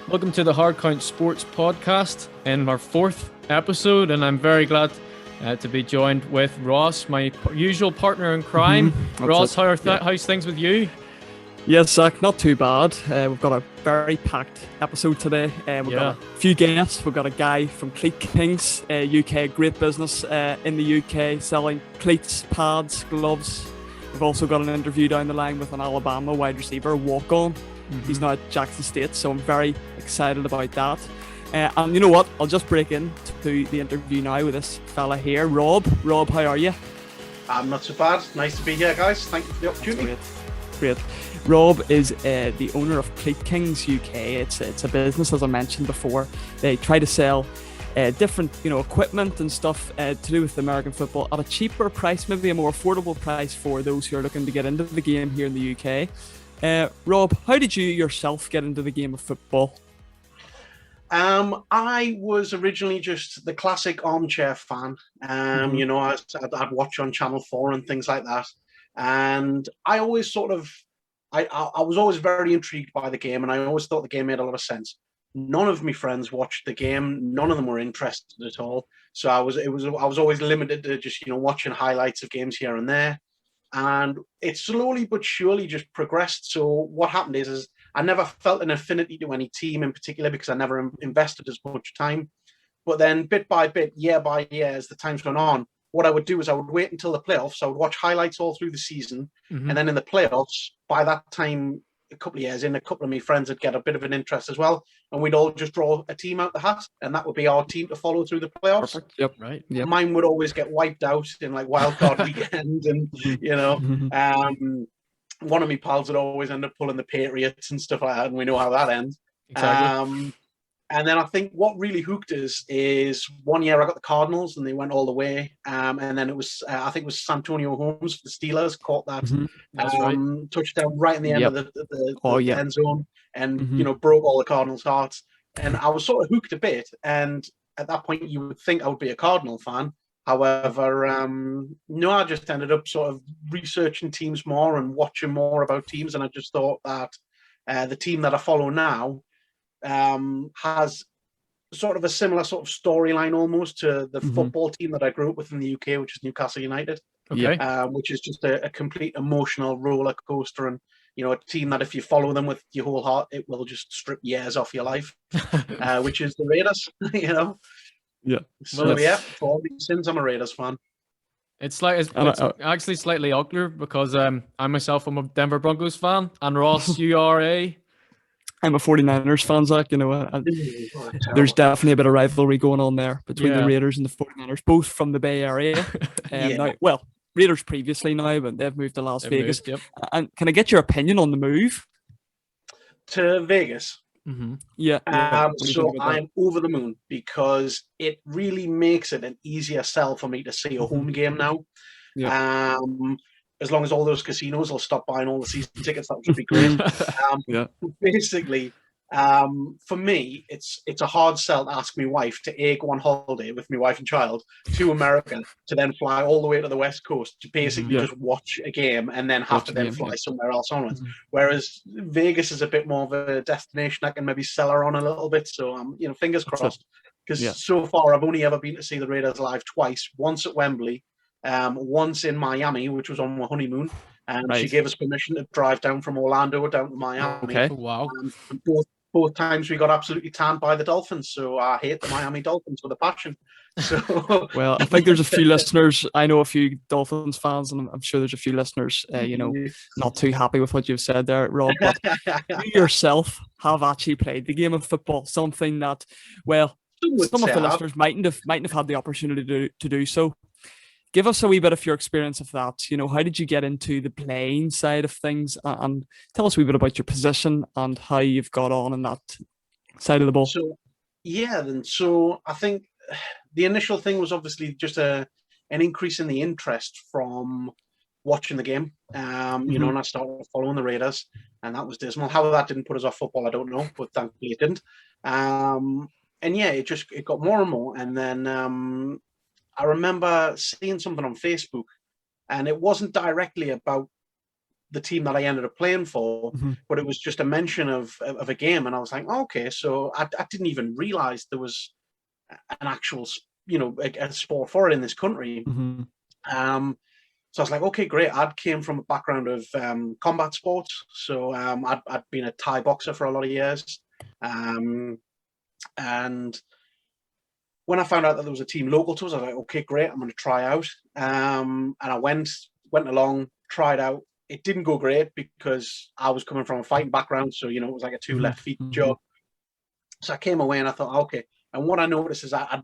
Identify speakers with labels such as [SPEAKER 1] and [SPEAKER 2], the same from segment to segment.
[SPEAKER 1] Welcome to the Hard Count Sports Podcast and our fourth episode, and I'm very glad to be joined with Ross, my usual partner in crime. Ross, how's things with you?
[SPEAKER 2] Yes, Zach, not too bad. We've got a very packed episode today. We've got a few guests. We've got a guy from Cleat Kings, UK, great business in the UK, selling cleats, pads, gloves. We've also got an interview down the line with an Alabama wide receiver, walk-on. He's now at Jackson State, so I'm very excited about that. And you know what? I'll just break into the interview now with this fella here, Rob. Rob, how are you?
[SPEAKER 3] I'm not so bad. Nice to be here, guys. Thank you for the opportunity.
[SPEAKER 2] Great. Rob is the owner of Cleat Kings UK. It's a business, as I mentioned before. They try to sell different, equipment and stuff to do with American football at a cheaper price, maybe a more affordable price for those who are looking to get into the game here in the UK. Rob, how did you yourself get into the game of football?
[SPEAKER 3] I was originally just the classic armchair fan. I'd watch on Channel 4 and things like that. And I always I was always very intrigued by the game, and I always thought the game made a lot of sense. None of my friends watched the game. None of them were interested at all. So I was always limited to just, watching highlights of games here and there. And it slowly but surely just progressed. So what happened is I never felt an affinity to any team in particular because I never invested as much time. But then bit by bit, year by year, as the time's gone on, what I would do is I would wait until the playoffs. I would watch highlights all through the season. And then in the playoffs, by that time, a couple of years in, a couple of my friends would get a bit of an interest as well. And we'd all just draw a team out the hat. And that would be our team to follow through the playoffs.
[SPEAKER 2] Perfect. Yep. Right. Yep.
[SPEAKER 3] Mine would always get wiped out in like wild card weekend. And, one of my pals would always end up pulling the Patriots and stuff like that. And we know how that ends.
[SPEAKER 2] Exactly.
[SPEAKER 3] And then I think what really hooked us is one year I got the Cardinals and they went all the way. And then it was, I think it was Santonio Holmes for the Steelers caught that touchdown right in the end of the end zone and, broke all the Cardinals' hearts. And I was sort of hooked a bit. And at that point, you would think I would be a Cardinal fan. However, I just ended up sort of researching teams more and watching more about teams. And I just thought that the team that I follow now has sort of a similar sort of storyline almost to the football team that I grew up with in the UK, which is Newcastle United, which is just a complete emotional roller coaster. And, a team that if you follow them with your whole heart, it will just strip years off your life, which is the Raiders,
[SPEAKER 2] Yeah.
[SPEAKER 3] So, for all these sins, I'm a Raiders fan.
[SPEAKER 1] It's actually slightly uglier because I myself am a Denver Broncos fan, and Ross, you are
[SPEAKER 2] I'm a 49ers fan, Zach. There's definitely a bit of rivalry going on there between the Raiders and the 49ers, both from the Bay Area. Raiders previously now, but they've moved to Las Vegas. And can I get your opinion on the move?
[SPEAKER 3] To Vegas?
[SPEAKER 2] Mm-hmm.
[SPEAKER 3] So I'm over the moon because it really makes it an easier sell for me to see a home game now. As long as all those casinos will stop buying all the season tickets, that would be great. Basically, for me, it's a hard sell to ask my wife to go on holiday with my wife and child to America to then fly all the way to the West Coast to basically just watch a game and then have to then fly somewhere else onwards. Whereas Vegas is a bit more of a destination I can maybe sell her on a little bit. So, fingers crossed. Because so far, I've only ever been to see the Raiders live twice, once at Wembley, once in Miami, which was on my honeymoon. And she gave us permission to drive down from Orlando down to Miami.
[SPEAKER 1] Okay. Wow.
[SPEAKER 3] And both times we got absolutely tanned by the Dolphins. So I hate the Miami Dolphins with a passion. So
[SPEAKER 2] well, I think there's a few listeners. I know a few Dolphins fans, and I'm sure there's a few listeners, not too happy with what you've said there, Rob. But you yourself have actually played the game of football, something that, some of the listeners mightn't have had the opportunity to do so. Give us a wee bit of your experience of that. How did you get into the playing side of things? And tell us a wee bit about your position and how you've got on in that side of the ball.
[SPEAKER 3] So I think the initial thing was obviously just an increase in the interest from watching the game. And I started following the Raiders, and that was dismal. How that didn't put us off football, I don't know, but thankfully it didn't. It got more and more. And then I remember seeing something on Facebook, and it wasn't directly about the team that I ended up playing for, but it was just a mention of a game, and I was like, oh, okay, so I didn't even realize there was an actual, a sport for it in this country. So I was like, okay, great. I came from a background of combat sports, so I'd been a Thai boxer for a lot of years, and when I found out that there was a team local to us, I was like, okay, great, I'm going to try out. And I went along, tried out. It didn't go great because I was coming from a fighting background, so it was like a two left feet job. So I came away and I thought, okay. And what I noticed is I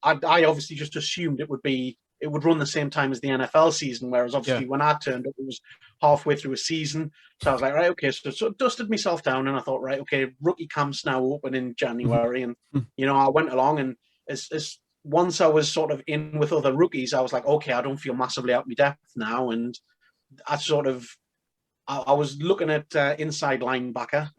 [SPEAKER 3] obviously just assumed it would run the same time as the NFL season, whereas obviously when I turned up, it was halfway through a season. So I was like, right, okay. So dusted myself down and I thought, right, okay, rookie camp's now open in January. And, I went along, and as once I was sort of in with other rookies, I was like, okay, I don't feel massively out of my depth now. And I was looking at inside linebacker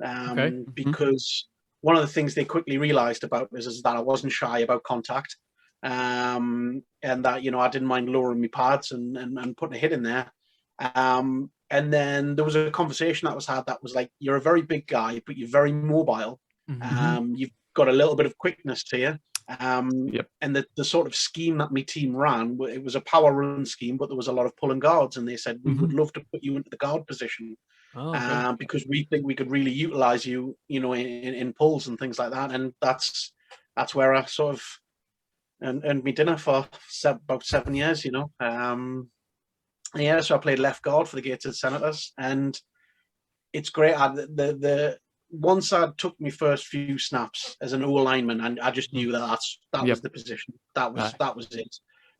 [SPEAKER 3] because one of the things they quickly realized about is that I wasn't shy about contact. And that, I didn't mind lowering my pads and putting a hit in there. And then there was a conversation that was had that was like, you're a very big guy, but you're very mobile. You've got a little bit of quickness to you. And the sort of scheme that my team ran, it was a power run scheme, but there was a lot of pulling guards, and they said, we would love to put you into the guard position because we think we could really utilize you, in pulls and things like that. And that's where I sort of earned me dinner for about 7 years, so I played left guard for the Gated Senators, and it's great. Once I took my first few snaps as an O-lineman, and I just knew that was the position. That was it.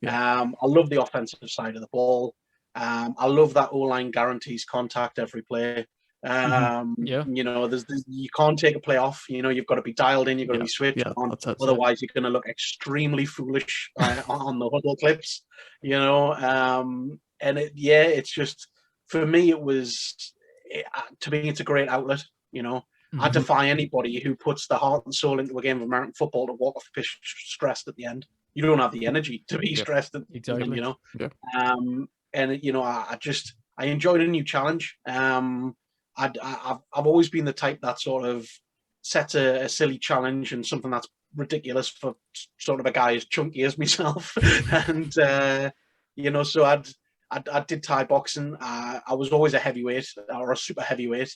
[SPEAKER 3] I love the offensive side of the ball. I love that O-line guarantees contact every play. You can't take a play off. You've got to be dialed in. You've got to be switched on. Otherwise, you're going to look extremely foolish on the huddle clips. It's just, for me, it's a great outlet. I defy anybody who puts the heart and soul into a game of American football to walk off the pitch stressed at the end. You don't have the energy to be stressed.
[SPEAKER 1] Exactly.
[SPEAKER 3] I enjoyed a new challenge. I've always been the type that sort of sets a silly challenge and something that's ridiculous for sort of a guy as chunky as myself. And so I did Thai boxing. I was always a heavyweight or a super heavyweight.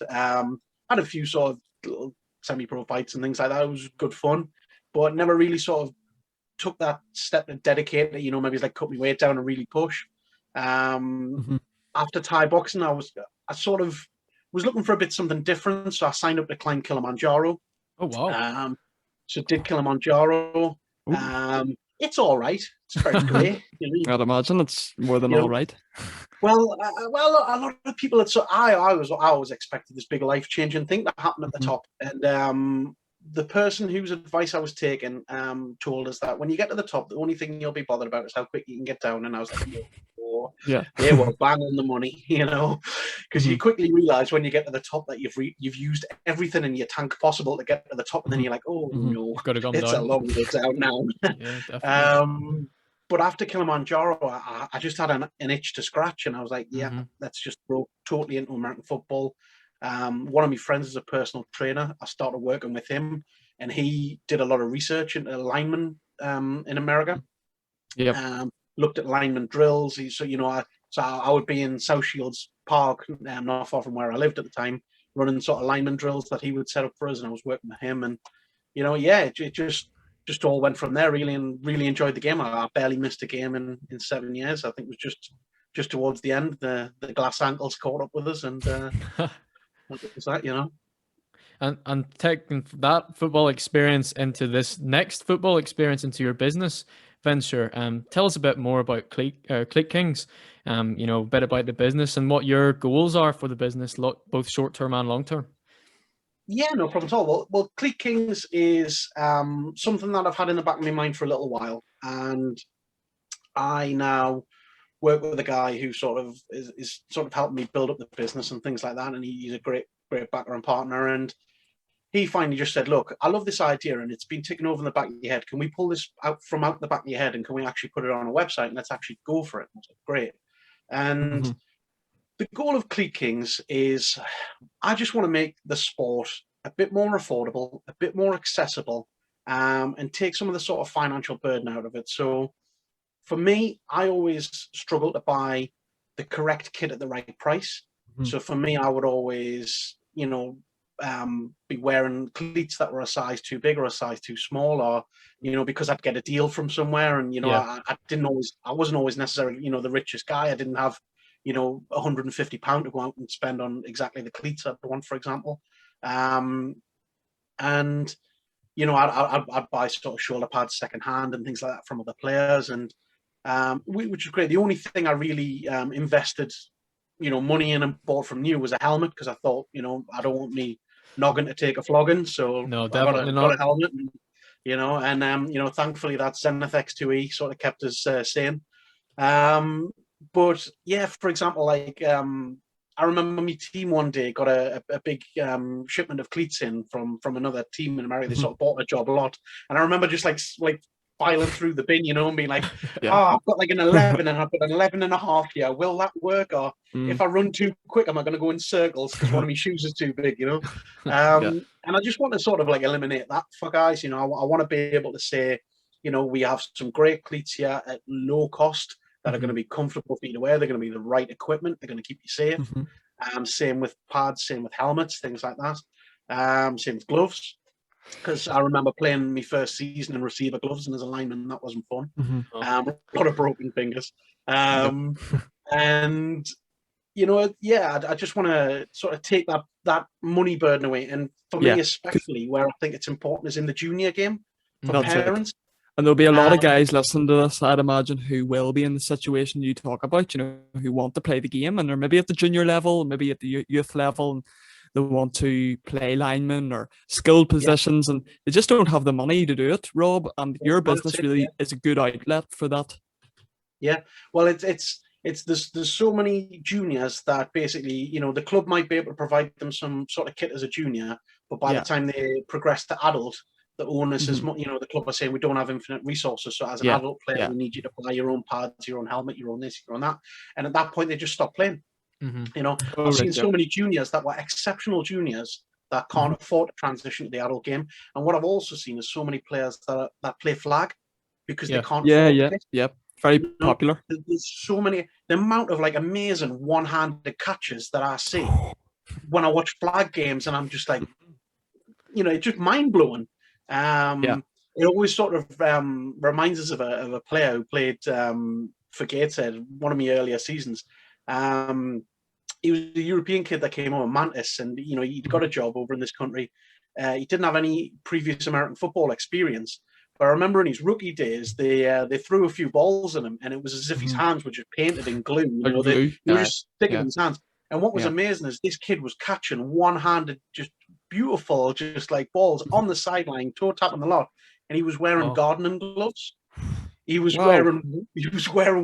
[SPEAKER 3] Had a few sort of little semi-pro fights and things like that. It was good fun, but never really sort of took that step to dedicate it. Maybe it's like cut my weight down and really push. After Thai boxing, I sort of was looking for something different, so I signed up to climb Kilimanjaro.
[SPEAKER 1] Oh wow!
[SPEAKER 3] So did Kilimanjaro. It's all right. It's very great.
[SPEAKER 2] I'd imagine it's more than all right.
[SPEAKER 3] Well, a lot of people. I always expected this big life-changing thing to happen at the top, and the person whose advice I was taking told us that when you get to the top, the only thing you'll be bothered about is how quick you can get down. And I was like, they were bang on the money, because you quickly realize when you get to the top that you've used everything in your tank possible to get to the top, and then you're like, oh no, it's a long way down now. But after Kilimanjaro, I just had an itch to scratch, and I was like, let's just go totally into American football. One of my friends is a personal trainer. I started working with him, and he did a lot of research into linemen in America. Looked at lineman drills. I would be in South Shields Park, not far from where I lived at the time, running sort of lineman drills that he would set up for us, and I was working with him. And it just all went from there, really, and really enjoyed the game. I barely missed a game in 7 years. I think it was just towards the end, the glass ankles caught up with us, and that was that,
[SPEAKER 1] And taking that football experience into this next football experience into your business venture, tell us a bit more about Cleat Kings, a bit about the business and what your goals are for the business, both short-term and long-term.
[SPEAKER 3] Yeah, no problem at all. Well, Cleat Kings is something that I've had in the back of my mind for a little while, and I now work with a guy who sort of is sort of helping me build up the business and things like that, and he's a great background partner. And he finally just said, look, I love this idea, and it's been ticking over in the back of your head. Can we pull this out the back of your head, and can we actually put it on a website, and let's actually go for it? And I was like, great. And the goal of Cleat Kings is I just want to make the sport a bit more affordable, a bit more accessible, and take some of the sort of financial burden out of it. So for me, I always struggle to buy the correct kit at the right price.
[SPEAKER 2] Mhm.
[SPEAKER 3] So for me, I would always, be wearing cleats that were a size too big or a size too small, or, because I'd get a deal from somewhere. And,
[SPEAKER 1] Yeah.
[SPEAKER 3] I wasn't always necessarily, the richest guy. I didn't have, £150 to go out and spend on exactly the cleats I'd want, for example. And I'd buy sort of shoulder pads secondhand and things like that from other players, and which is great. The only thing I really invested, money in and bought from new was a helmet, because I thought, I don't want me noggin to take a flogging, so
[SPEAKER 1] No,
[SPEAKER 3] I
[SPEAKER 1] definitely
[SPEAKER 3] got a
[SPEAKER 1] not.
[SPEAKER 3] helmet, and thankfully that Zenith X2E sort of kept us sane. But yeah, for example, I remember my team one day got a big shipment of cleats in from another team in America. They sort of bought a job lot, and I remember just like filing through the bin, and being like,
[SPEAKER 2] Yeah.
[SPEAKER 3] I've got like an 11 and I've got an 11 and a half here. Will that work? Or if
[SPEAKER 2] Mm.
[SPEAKER 3] I run too quick, am I going to go in circles because one of my shoes is too big,
[SPEAKER 2] Yeah.
[SPEAKER 3] And I just want to sort of like eliminate that for guys. I want to be able to say, we have some great cleats here at low cost that are going to be comfortable for you to wear. They're going to be the right equipment. They're going to keep you safe.
[SPEAKER 2] Mhm.
[SPEAKER 3] Same with pads, same with helmets, things like that. Same with gloves. Because I remember playing my first season in receiver gloves, and as a lineman, that wasn't fun.
[SPEAKER 2] Mhm.
[SPEAKER 3] A lot of broken fingers.
[SPEAKER 2] Yep.
[SPEAKER 3] And, I just want to sort of take that money burden away. And for me,
[SPEAKER 2] Yeah.
[SPEAKER 3] especially, where I think it's important is in the junior game for
[SPEAKER 2] That's it.
[SPEAKER 3] parents.
[SPEAKER 2] And there'll be a lot of
[SPEAKER 3] Um,
[SPEAKER 2] guys listening to this, I'd imagine, who will be in the situation you talk about, who want to play the game, and they're maybe at the junior level, maybe at the youth level, and they want to play linemen or skilled positions, and they just don't have the money to do it, Rob. And your
[SPEAKER 3] That's
[SPEAKER 2] business
[SPEAKER 3] it,
[SPEAKER 2] really is a good outlet for that.
[SPEAKER 3] Yeah, well, it's there's so many juniors that basically, the club might be able to provide them some sort of kit as a junior, but by the time they progress to adult, the onus is, the club are saying we don't have infinite resources. So as an adult player, we need you to buy your own pads, your own helmet, your own this, your own that, and at that point they just stop playing. I've seen so many juniors that were exceptional juniors that can't afford to transition to the adult game, and what I've also seen is so many players that play flag because they can't afford the kit.
[SPEAKER 2] Yep. Very popular.
[SPEAKER 3] There's so many, the amount of like amazing one-handed catches that I see when I watch flag games, and I'm just like, it's just mind-blowing. It always sort of reminds us of a player who played for Gateshead, one of my earlier seasons. He was a European kid that came over, Mantis, and he'd got a job over in this country. He didn't have any previous American football experience. But I remember in his rookie days, they threw a few balls at him, and it was as if his hands were just painted in glue. They were just sticking in his hands. And what was amazing is this kid was catching one-handed, just beautiful, just like balls on the sideline, toe tapping the lot, and he was wearing gardening gloves. He was wearing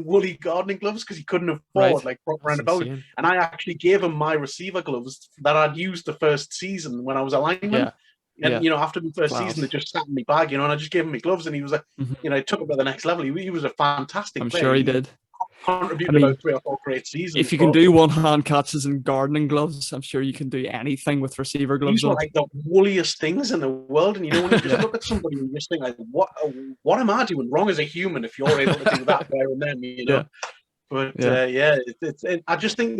[SPEAKER 3] woolly gardening gloves because he couldn't afford like proper NFL. And I actually gave him my receiver gloves that I'd used the first season when I was a lineman. And after the first season, they just sat in my bag, and I just gave him my gloves, and he was he took it to the next level. He was a fantastic player.
[SPEAKER 2] Sure he did.
[SPEAKER 3] Contributed about 3 or 4 great seasons.
[SPEAKER 2] If you can do one-hand catches and gardening gloves, I'm sure you can do anything with receiver gloves.
[SPEAKER 3] These were like the woolliest things in the world, and when you just look at somebody and just think like, what am I doing wrong as a human if you're able to do that there and then, But I just think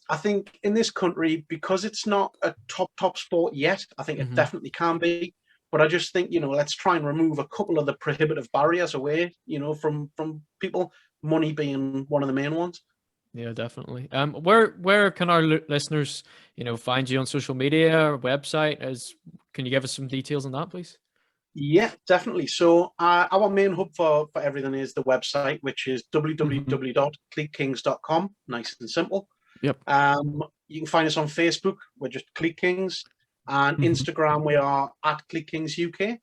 [SPEAKER 3] I think in this country, because it's not a top sport yet, I think it definitely can be. But I just think, let's try and remove a couple of the prohibitive barriers away, from people, money being one of the main ones.
[SPEAKER 1] Yeah, definitely. Where can our listeners, find you on social media or website? Can you give us some details on that, please?
[SPEAKER 3] Yeah, definitely. So our main hub for everything is the website, which is www.cleatkings.com. Nice and simple.
[SPEAKER 2] Yep.
[SPEAKER 3] You can find us on Facebook. We're just Cleat Kings. And Instagram, we are at Cleat Kings UK.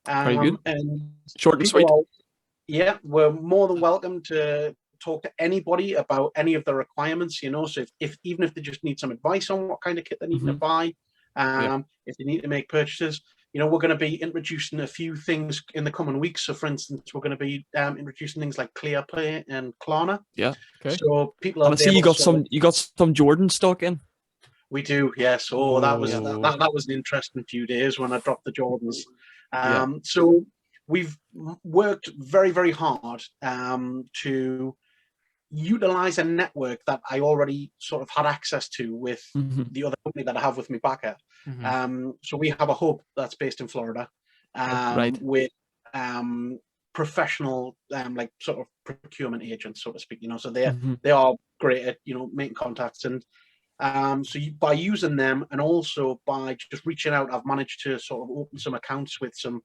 [SPEAKER 2] Very good.
[SPEAKER 3] And
[SPEAKER 2] short and sweet.
[SPEAKER 3] We're more than welcome to talk to anybody about any of the requirements, So even if they just need some advice on what kind of kit they need to buy, if they need to make purchases, we're going to be introducing a few things in the coming weeks. So, for instance, we're going to be introducing things like Clear Play and Klarna.
[SPEAKER 2] Yeah.
[SPEAKER 1] Okay.
[SPEAKER 3] So people
[SPEAKER 2] And I see you got some Jordan stock in.
[SPEAKER 3] We do, yes. Oh, that was
[SPEAKER 2] Yeah.
[SPEAKER 3] that was an interesting few days when I dropped the Jordans.
[SPEAKER 2] Yeah.
[SPEAKER 3] So we've worked very, very hard to utilize a network that I already sort of had access to with the other company that I have with me backer. So we have a hub that's based in Florida, with professional like sort of procurement agents, so to speak. So they are great at making contacts, and so by using them and also by just reaching out, I've managed to sort of open some accounts with some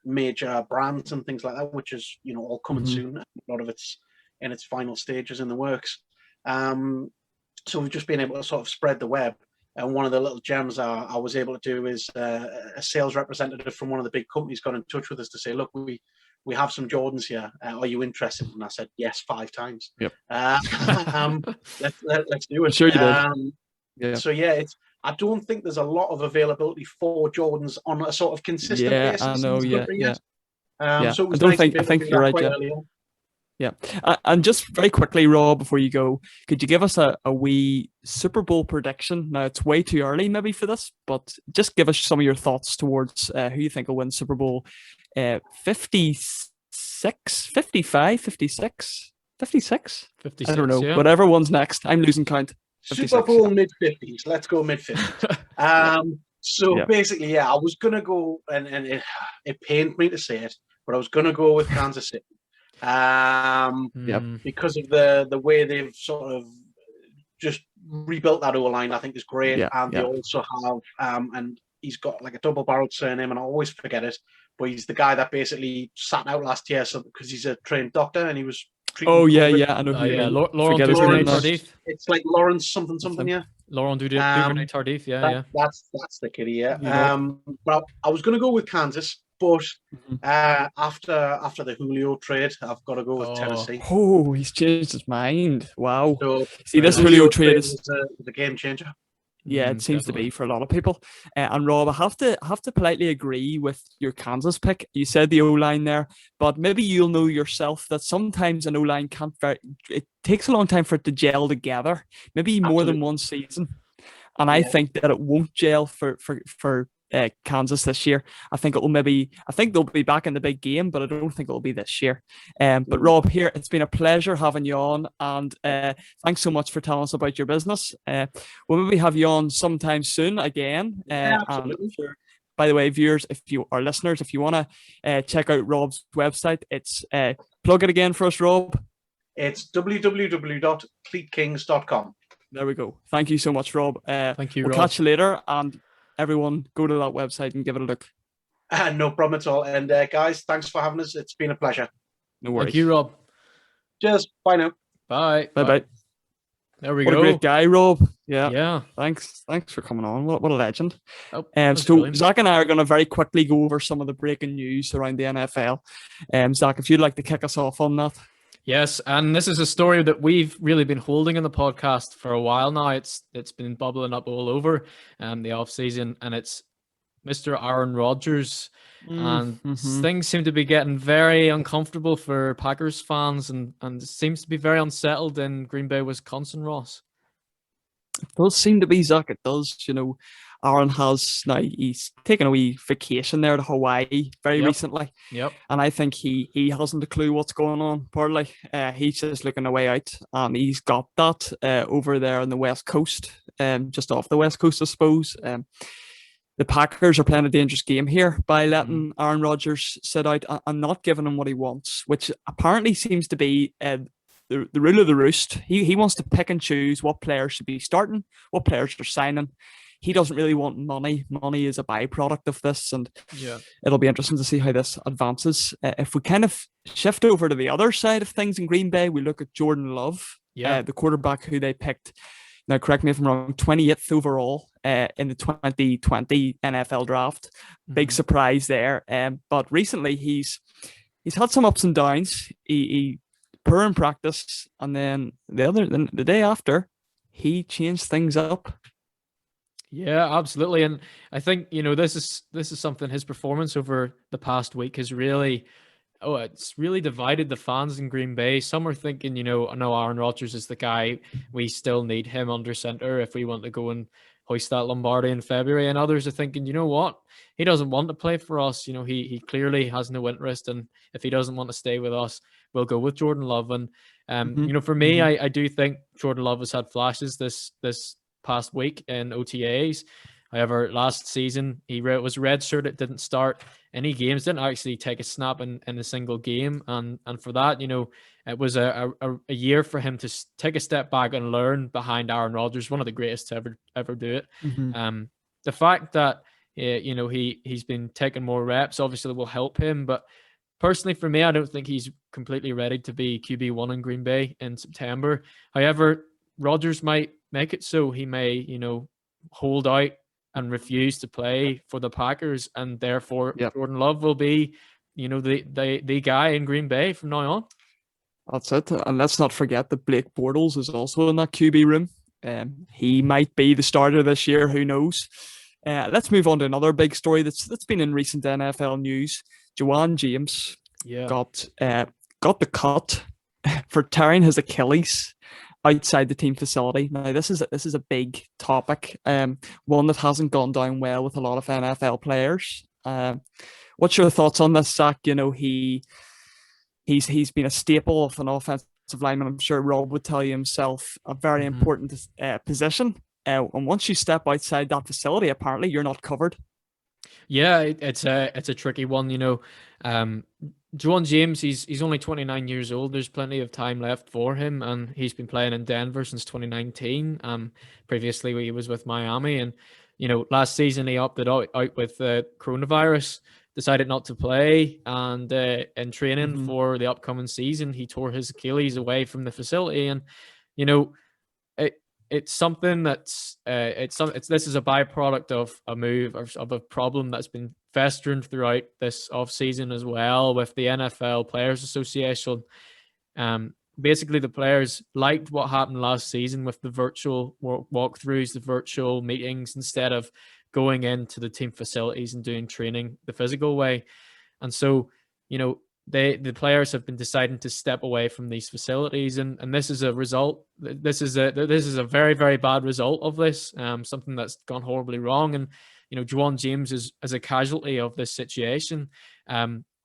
[SPEAKER 3] major brands and things like that, which is all coming soon. A lot of it's in its final stages in the works. So we've just been able to sort of spread the web. And one of the little gems I was able to do is a sales representative from one of the big companies got in touch with us to say, look, we have some Jordans here. Are you interested? And I said, yes, 5 times.
[SPEAKER 2] Yep.
[SPEAKER 3] Let's do it.
[SPEAKER 2] Sure you did. Yeah.
[SPEAKER 3] So I don't think there's a lot of availability for Jordans on a sort of consistent basis.
[SPEAKER 2] I know. Yeah.
[SPEAKER 3] So it was
[SPEAKER 2] I think you're right. Yeah. And just very quickly, Rob, before you go, could you give us a wee Super Bowl prediction? Now, it's way too early maybe for this, but just give us some of your thoughts towards who you think will win Super Bowl 56, 55, 56, 56?
[SPEAKER 1] 56,
[SPEAKER 2] I don't know.
[SPEAKER 1] yeah.
[SPEAKER 2] Whatever one's next. I'm losing count. 56.
[SPEAKER 3] Super Bowl mid-50s. Let's go mid-50s. Basically, I was going to go, and it pained me to say it, but I was going to go with Kansas City. Because of the way they've sort of just rebuilt that O-line, I think is great. They also have and he's got like a double-barreled surname, and I always forget it, but he's the guy that basically sat out last year because he's a trained doctor and he was treating
[SPEAKER 2] I know who
[SPEAKER 1] Laurent Duvernay-Tardif.
[SPEAKER 3] It's like Lawrence something,
[SPEAKER 1] Laurent Duvernay-Tardif,
[SPEAKER 3] that's the kitty, Well, I was going to go with Kansas, but after the Julio trade, I've got to go with Tennessee.
[SPEAKER 2] Oh, he's changed his mind. Wow.
[SPEAKER 3] So,
[SPEAKER 2] see, this Julio trade is
[SPEAKER 3] a game changer.
[SPEAKER 2] Yeah, it seems to be for a lot of people. And Rob, I have to politely agree with your Kansas pick. You said the O-line there, but maybe you'll know yourself that sometimes an O-line it takes a long time for it to gel together, maybe more than one season. And I think that it won't gel for Kansas this year. I think they'll be back in the big game, but I don't think it'll be this year. But Rob, here, it's been a pleasure having you on, and thanks so much for telling us about your business. We'll maybe have you on sometime soon again.
[SPEAKER 3] Absolutely.
[SPEAKER 2] And by the way, viewers, if you want to check out Rob's website, it's plug it again for us, Rob.
[SPEAKER 3] It's www.cleatkings.com.
[SPEAKER 2] There we go. Thank you so much, Rob.
[SPEAKER 1] Thank you,
[SPEAKER 2] Rob. Catch you later, and everyone go to that website and give it a look.
[SPEAKER 3] No problem at all. And guys, thanks for having us. It's been a pleasure.
[SPEAKER 2] No worries.
[SPEAKER 1] Thank you, Rob.
[SPEAKER 3] Cheers. Bye now.
[SPEAKER 1] Bye.
[SPEAKER 2] Bye.
[SPEAKER 1] There we
[SPEAKER 2] go.
[SPEAKER 1] What
[SPEAKER 2] a great guy, Rob.
[SPEAKER 1] Yeah.
[SPEAKER 2] Thanks for coming on. What a legend.
[SPEAKER 1] So
[SPEAKER 2] brilliant. Zach and I are going to very quickly go over some of the breaking news around the NFL. Zach, if you'd like to kick us off on that.
[SPEAKER 1] Yes, and this is a story that we've really been holding in the podcast for a while now. It's been bubbling up all over the off season, and it's Mr. Aaron Rodgers. And things seem to be getting very uncomfortable for Packers fans, and seems to be very unsettled in Green Bay, Wisconsin, Ross.
[SPEAKER 2] It does seem to be, Zach. It does. Aaron he's taken a wee vacation there to Hawaii very recently.
[SPEAKER 1] Yep.
[SPEAKER 2] And I think he hasn't a clue what's going on, partly. He's just looking a way out. And he's got that over there on the West Coast, just off the West Coast, I suppose. The Packers are playing a dangerous game here by letting Aaron Rodgers sit out and not giving him what he wants, which apparently seems to be the rule of the roost. He wants to pick and choose what players should be starting, what players are signing. He doesn't really want money. Money is a byproduct of this, and it'll be interesting to see how this advances. If we kind of shift over to the other side of things in Green Bay, we look at Jordan Love, the quarterback who they picked. Now, correct me if I'm wrong, 28th overall in the 2020 NFL draft. Big surprise there. But recently, he's had some ups and downs. He poor in practice, and then the day after, he changed things up.
[SPEAKER 1] Yeah, absolutely. And I think, this is something, his performance over the past week has really, it's really divided the fans in Green Bay. Some are thinking, no, Aaron Rodgers is the guy. We still need him under center if we want to go and hoist that Lombardi in February. And others are thinking, you know what? He doesn't want to play for us. He clearly has no interest. And if he doesn't want to stay with us, we'll go with Jordan Love. And, for me, I do think Jordan Love has had flashes this past week in OTAs. However, last season he was redshirted, didn't start any games, didn't actually take a snap in a single game, and for that, it was a year for him to take a step back and learn behind Aaron Rodgers, one of the greatest to ever do it. The fact that he's been taking more reps obviously will help him, but personally for me, I don't think he's completely ready to be QB1 in Green Bay in September. However, Rodgers might make it so. He may, hold out and refuse to play for the Packers, and therefore Jordan Love will be, the guy in Green Bay from now on.
[SPEAKER 2] That's it. And let's not forget that Blake Bortles is also in that QB room. He might be the starter this year. Who knows? Let's move on to another big story that's been in recent NFL news. Ja'Wuan James got the cut for tearing his Achilles outside the team facility. Now, this is a big topic, one that hasn't gone down well with a lot of NFL players. What's your thoughts on this, Zach? He's been a staple of an offensive lineman. I'm sure Rob would tell you himself, a very important position. And once you step outside that facility, apparently you're not covered.
[SPEAKER 1] Yeah, it's a tricky one. Ja'Wuan James, he's only 29 years old. There's plenty of time left for him, and he's been playing in Denver since 2019. Previously he was with Miami, and last season he opted out with coronavirus, decided not to play, and in training for the upcoming season, he tore his Achilles away from the facility, and it's something that's this is a byproduct of a move or of a problem that's been festering throughout this offseason as well with the NFL Players Association. Basically, the players liked what happened last season with the virtual walkthroughs, the virtual meetings, instead of going into the team facilities and doing training the physical way. And so, the players have been deciding to step away from these facilities, and this is a result. This is a very, very bad result of this. Something that's gone horribly wrong, and Ja'Wuan James is a casualty of this situation.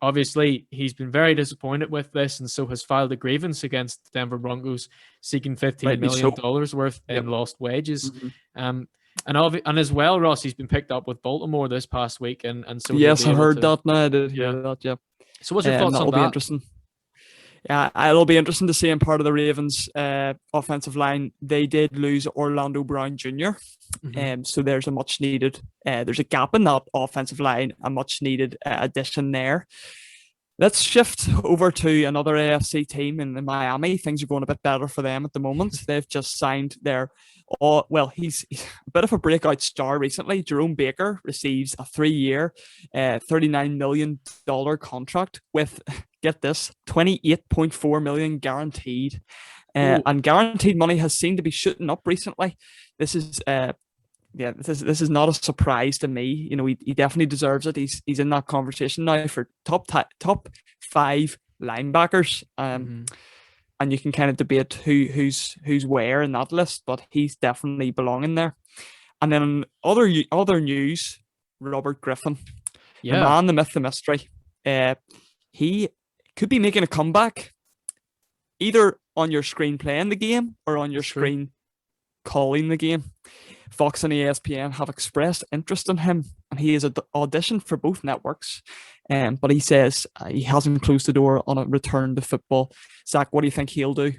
[SPEAKER 1] Obviously, he's been very disappointed with this, and so has filed a grievance against the Denver Broncos, seeking $15 million worth in lost wages. And as well, Ross, he's been picked up with Baltimore this past week, and so
[SPEAKER 2] yes, I heard that. No, I did hear that. Yeah.
[SPEAKER 1] So what's your thoughts on that?
[SPEAKER 2] Be interesting. Yeah, it'll be interesting to see him part of the Ravens offensive line. They did lose Orlando Brown Jr. So there's a much needed, there's a gap in that offensive line, a much needed addition there. Let's shift over to another AFC team in Miami. Things are going a bit better for them at the moment. They've just signed he's a bit of a breakout star recently. Jerome Baker receives a 3-year, $39 million contract with, get this, $28.4 million guaranteed. And guaranteed money has seemed to be shooting up recently. This is not a surprise to me. He definitely deserves it. He's in that conversation now for top 5 linebackers. And you can kind of debate who's where in that list, but he's definitely belonging there. And then other news, Robert Griffin, the man, the myth, the mystery. He could be making a comeback, either on your screen playing the game or on your screen calling the game. Fox and ESPN have expressed interest in him, and he has auditioned for both networks. But he says he hasn't closed the door on a return to football. Zach, what do you think he'll do?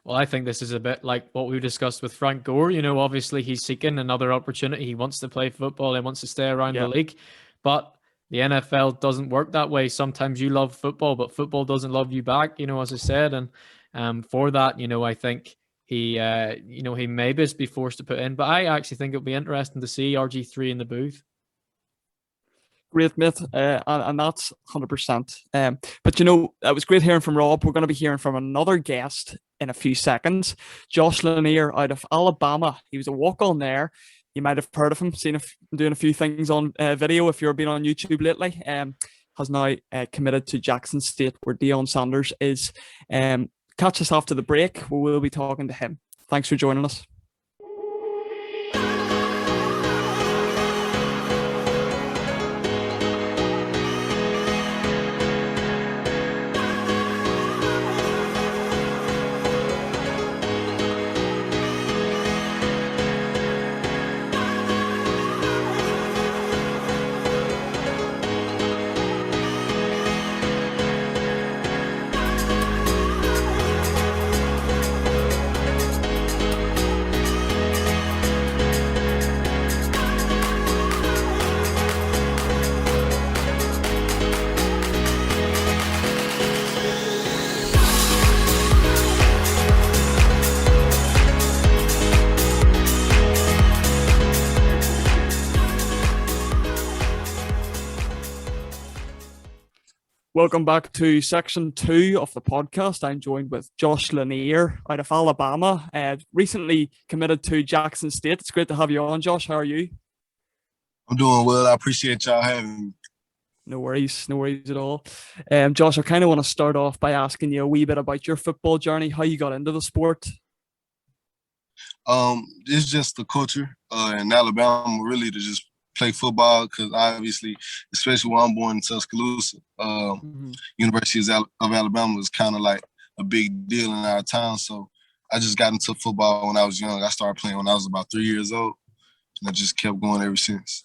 [SPEAKER 1] Well, I think this is a bit like what we discussed with Frank Gore. Obviously he's seeking another opportunity. He wants to play football. He wants to stay around the league. But the NFL doesn't work that way. Sometimes you love football, but football doesn't love you back, as I said. And for that, I think he may be forced to put in. But I actually think it'll be interesting to see RG3 in the booth.
[SPEAKER 2] Great myth, and that's 100%. But it was great hearing from Rob. We're going to be hearing from another guest in a few seconds. Josh Lanier out of Alabama. He was a walk-on there. you might have heard of him, seen him doing a few things on video if you've been on YouTube lately. Has now committed to Jackson State, where Deion Sanders is. Catch us after the break. We will be talking to him. Thanks for joining us. Welcome back to section 2 of the podcast. I'm joined with Josh Lanier out of Alabama, recently committed to Jackson State. It's great to have you on, Josh. How are you?
[SPEAKER 4] I'm doing well. I appreciate y'all having me.
[SPEAKER 2] No worries at all. Josh, I kind of want to start off by asking you a wee bit about your football journey, how you got into the sport.
[SPEAKER 4] It's just the culture in Alabama, really, to just play football, because obviously, especially when I'm born in Tuscaloosa, University of Alabama was kind of like a big deal in our town. So I just got into football when I was young. I started playing when I was about 3 years old, and I just kept going ever since.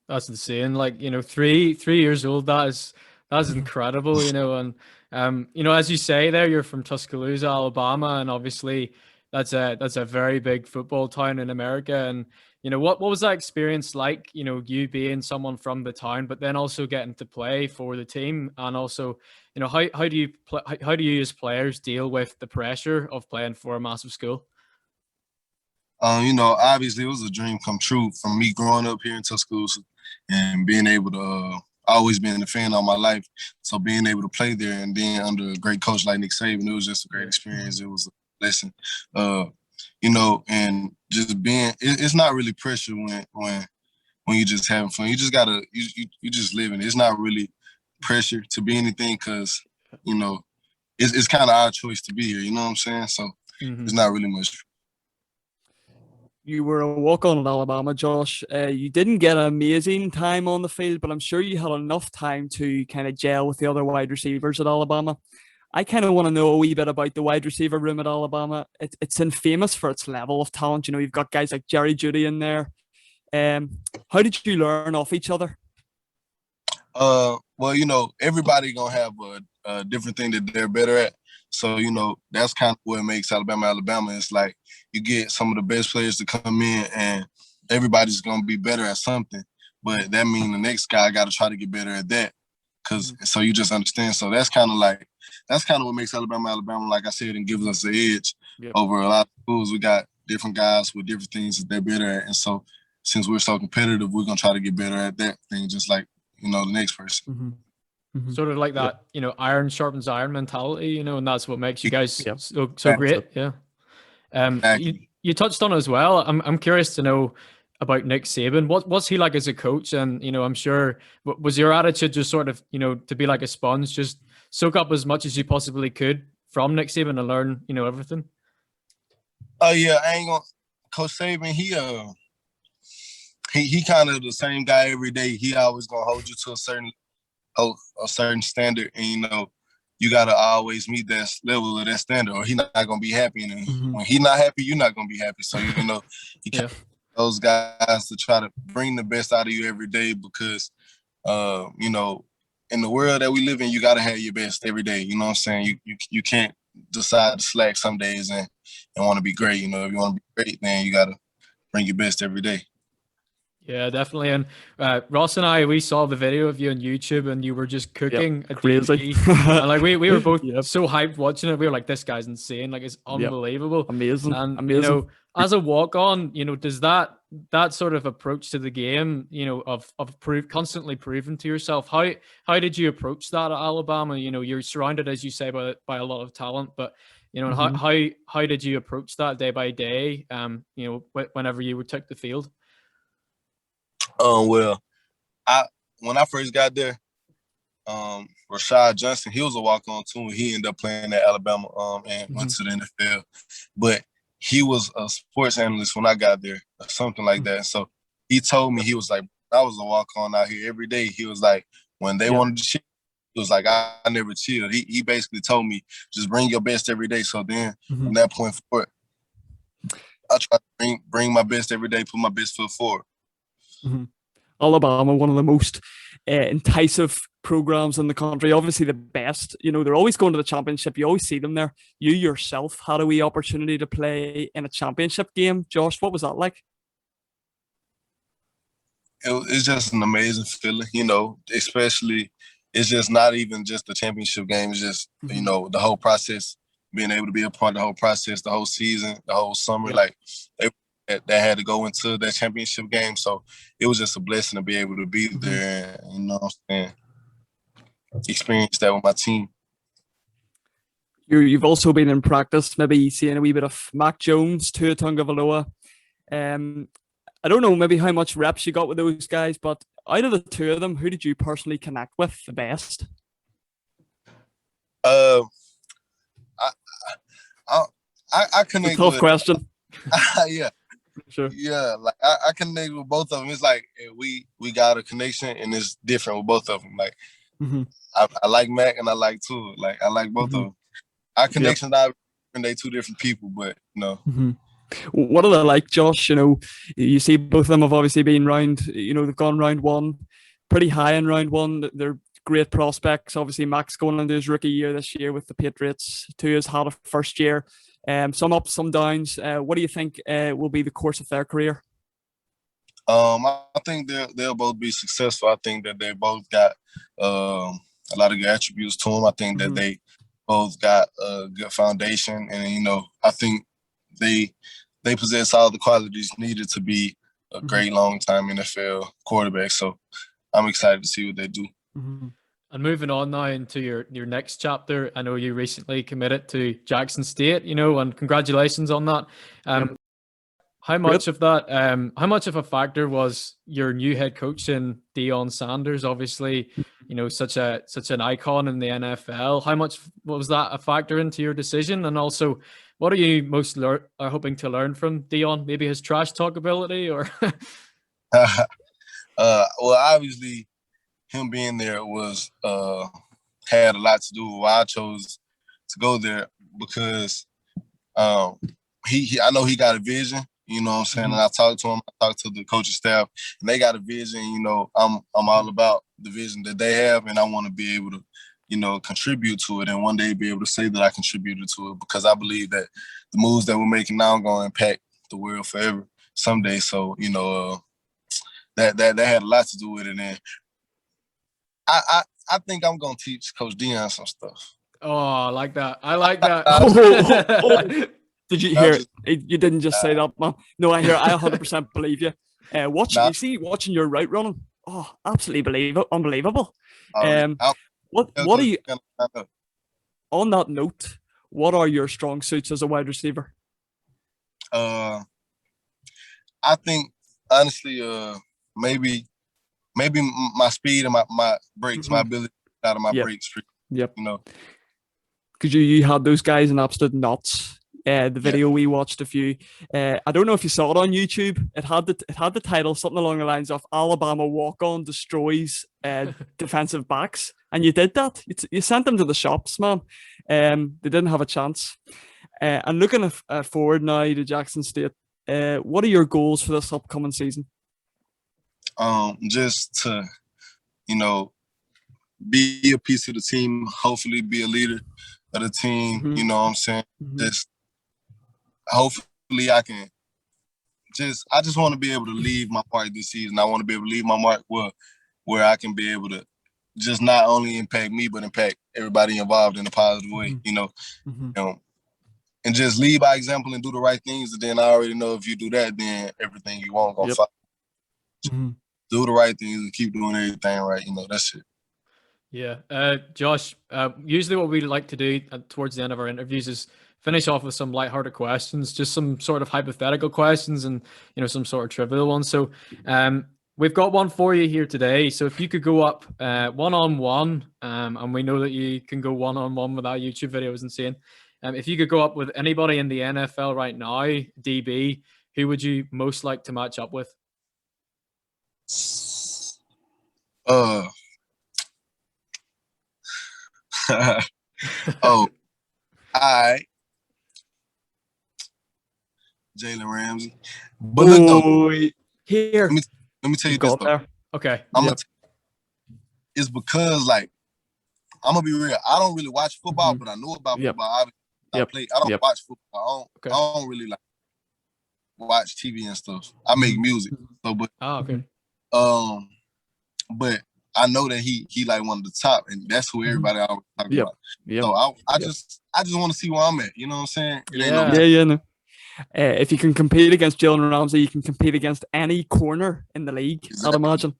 [SPEAKER 1] That's insane. Like, 3 years old, that's incredible, and as you say there, you're from Tuscaloosa, Alabama, and obviously that's a very big football town in America. And what was that experience like, you being someone from the town, but then also getting to play for the team? And also, how do you as players deal with the pressure of playing for a massive school?
[SPEAKER 4] Obviously it was a dream come true from me growing up here in Tuscaloosa and being able to always been a fan all my life. So being able to play there and then under a great coach like Nick Saban, it was just a great experience. It was a lesson. And just being, it's not really pressure when you're just having fun. You just gotta, you just living. It's not really pressure to be anything, because, it's kind of our choice to be here. You know what I'm saying? So it's not really much.
[SPEAKER 2] You were a walk-on at Alabama, Josh. You didn't get an amazing time on the field, but I'm sure you had enough time to kind of gel with the other wide receivers at Alabama. I kind of want to know a wee bit about the wide receiver room at Alabama. It's infamous for its level of talent. You've got guys like Jerry Jeudy in there. How did you learn off each other?
[SPEAKER 4] Well, everybody gonna have a different thing that they're better at. So, that's kind of what makes Alabama. It's like you get some of the best players to come in and everybody's gonna be better at something. But that means the next guy got to try to get better at that. So you just understand. So that's kind of what makes Alabama, like I said, and gives us the edge over a lot of schools. We got different guys with different things that they're better at. And so since we're so competitive, we're going to try to get better at that thing, just like, the next person.
[SPEAKER 1] Sort of like that, iron sharpens iron mentality, and that's what makes you guys so great. Yeah.
[SPEAKER 4] Exactly.
[SPEAKER 1] You touched on it as well. I'm curious to know about Nick Saban. What's he like as a coach? And, I'm sure, was your attitude just sort of, to be like a sponge, just soak up as much as you possibly could from Nick Saban and learn, everything?
[SPEAKER 4] Yeah, I ain't gonna. Coach Saban, he kind of the same guy every day. He always gonna hold you to a certain standard, and you gotta always meet that level of that standard, or he's not gonna be happy. And when he's not happy, you're not gonna be happy. So you can't those guys to try to bring the best out of you every day, because in the world that we live in, you gotta have your best every day. You know what I'm saying? You can't decide to slack some days and want to be great. If you want to be great, then you gotta bring your best every day.
[SPEAKER 1] Yeah, definitely. And Ross and I, we saw the video of you on YouTube, and you were just cooking at
[SPEAKER 2] crazy.
[SPEAKER 1] And like we were both so hyped watching it. We were like, this guy's insane. Like, it's unbelievable.
[SPEAKER 2] Amazing.
[SPEAKER 1] And
[SPEAKER 2] amazing.
[SPEAKER 1] As a walk-on, does that sort of approach to the game, of constantly proving to yourself, how did you approach that at Alabama? You're surrounded, as you say, by a lot of talent, but You know, how did you approach that day by day? You know, whenever you would take the field.
[SPEAKER 4] Well, when I first got there, Rashad Johnson, he was a walk-on too, and he ended up playing at Alabama and went to the NFL. But he was a sports analyst when I got there, or something like that. So he told me, he was like, I was a walk-on out here every day. He was like, when they wanted to chill, he was like, I never chilled. He basically told me, just bring your best every day. So then from that point forward, I try to bring my best every day, put my best foot forward.
[SPEAKER 2] Alabama, one of the most enticing programs in the country, obviously the best. You know, they're always going to the championship. You always see them there. You yourself had a wee opportunity to play in a championship game. Josh, what was that like?
[SPEAKER 4] It's just an amazing feeling, you know, especially it's just not even just the championship game. It's just, you know, the whole process, being able to be a part of the whole process, the whole season, the whole summer, like that had to go into that championship game. So it was just a blessing to be able to be there and, you know what I'm saying, experience that with my team.
[SPEAKER 2] You've also been in practice, maybe seeing a wee bit of Mac Jones, Tua Tagovailoa. I don't know maybe how much reps you got with those guys, but out of the two of them, who did you personally connect with the best?
[SPEAKER 4] I connect
[SPEAKER 2] Tough question.
[SPEAKER 4] Yeah.
[SPEAKER 2] Sure.
[SPEAKER 4] Yeah, like I connect with both of them. It's like we got a connection, and it's different with both of them. Like I like Mac and I like Tua. Like I like both of them. Our connections are different. They two different people, but you know.
[SPEAKER 2] What are they like, Josh? You know, you see both of them have obviously been round. You know, they've gone round one, pretty high in round one. They're great prospects. Obviously, Mac's going into his rookie year this year with the Patriots. Tua's had a first year. Some ups, some downs. What do you think will be the course of their career?
[SPEAKER 4] I think they'll both be successful. I think that they both got a lot of good attributes to them. I think that they both got a good foundation, and you know, I think they possess all the qualities needed to be a great long-time NFL quarterback. So I'm excited to see what they do.
[SPEAKER 1] And moving on now into your next chapter, I know you recently committed to Jackson State, you know, and congratulations on that. How much of that, how much of a factor was your new head coach in Deion Sanders? Obviously, you know, such an icon in the NFL. How much was that a factor into your decision? And also, what are you most hoping to learn from Deion? Maybe his trash talk ability, or?
[SPEAKER 4] Well, obviously, him being there was had a lot to do with why I chose to go there, because I know he got a vision. You know what I'm saying? And I talked to him, I talked to the coaching staff, and they got a vision. You know, I'm all about the vision that they have, and I want to be able to, you know, contribute to it, and one day be able to say that I contributed to it, because I believe that the moves that we're making now are going to impact the world forever someday. So, you know, that had a lot to do with it. And I think I'm going to teach Coach Deion some stuff.
[SPEAKER 1] Oh, I like that. I like that.
[SPEAKER 2] Did you hear it? You didn't just say that, man. No, I 100% believe you. Watching your route running. Oh, absolutely unbelievable. What are you, on that note, what are your strong suits as a wide receiver?
[SPEAKER 4] I think, honestly, maybe my speed and my brakes, my ability out of my brakes.
[SPEAKER 2] Yep.
[SPEAKER 4] You know.
[SPEAKER 2] Because you had those guys in absolute knots. The video we watched a few. I don't know if you saw it on YouTube. It had the title something along the lines of "Alabama walk-on destroys defensive backs," and you did that. You sent them to the shops, man. They didn't have a chance. And looking forward now to Jackson State, what are your goals for this upcoming season?
[SPEAKER 4] Just to, you know, be a piece of the team. Hopefully, be a leader of the team. You know what I'm saying? Just hopefully I just want to be able to leave my mark this season. I want to be able to leave my mark where I can be able to just not only impact me, but impact everybody involved in a positive way, you know, and just lead by example and do the right things. And then I already know if you do that, then everything you want gonna follow. Do the right things and keep doing everything right. You know, that's it.
[SPEAKER 1] Yeah. Josh, usually what we like to do towards the end of our interviews is finish off with some lighthearted questions, just some sort of hypothetical questions and, some sort of trivial ones. So we've got one for you here today. So if you could go up one-on-one, and we know that you can go one-on-one with our YouTube video is insane. If you could go up with anybody in the NFL right now, DB, who would you most like to match up with?
[SPEAKER 4] Jalen Ramsey. But look, though,
[SPEAKER 2] here.
[SPEAKER 4] Let me tell you this, though.
[SPEAKER 1] Okay.
[SPEAKER 4] It's because, like, I'm going to be real. I don't really watch football, but I know about football. I don't watch football. I don't really, like, watch TV and stuff. I make music. So, but,
[SPEAKER 1] okay.
[SPEAKER 4] But I know that he like one of the top, and that's who everybody always talk about.
[SPEAKER 2] Yep.
[SPEAKER 4] So I just want to see where I'm at. You know what I'm saying?
[SPEAKER 2] No. If you can compete against Jalen Ramsey, you can compete against any corner in the league.
[SPEAKER 4] Exactly.
[SPEAKER 2] I'd imagine.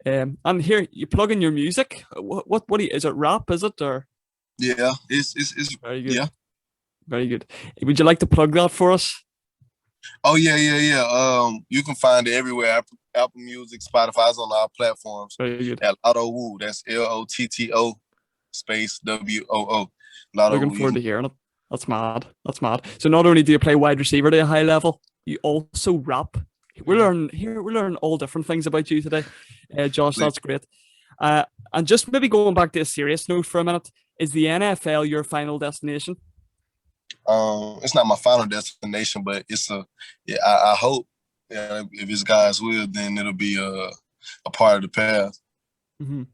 [SPEAKER 2] And here you plug in your music. What is it? Rap? Is it or?
[SPEAKER 4] Yeah, it's
[SPEAKER 2] very good.
[SPEAKER 4] Yeah,
[SPEAKER 2] very good. Would you like to plug that for us?
[SPEAKER 4] Oh yeah. You can find it everywhere. Apple Music, Spotify's on our platforms.
[SPEAKER 2] Very good.
[SPEAKER 4] At Lotto Woo. That's LOTTO space WOO.
[SPEAKER 2] Looking forward to hearing it. That's mad. So not only do you play wide receiver to a high level, you also rap. We're learning all different things about you today, Josh. That's great. And just maybe going back to a serious note for a minute, is the NFL your final destination?
[SPEAKER 4] It's not my final destination, but it's I hope if it's God's will, then it'll be a part of the path.
[SPEAKER 2] And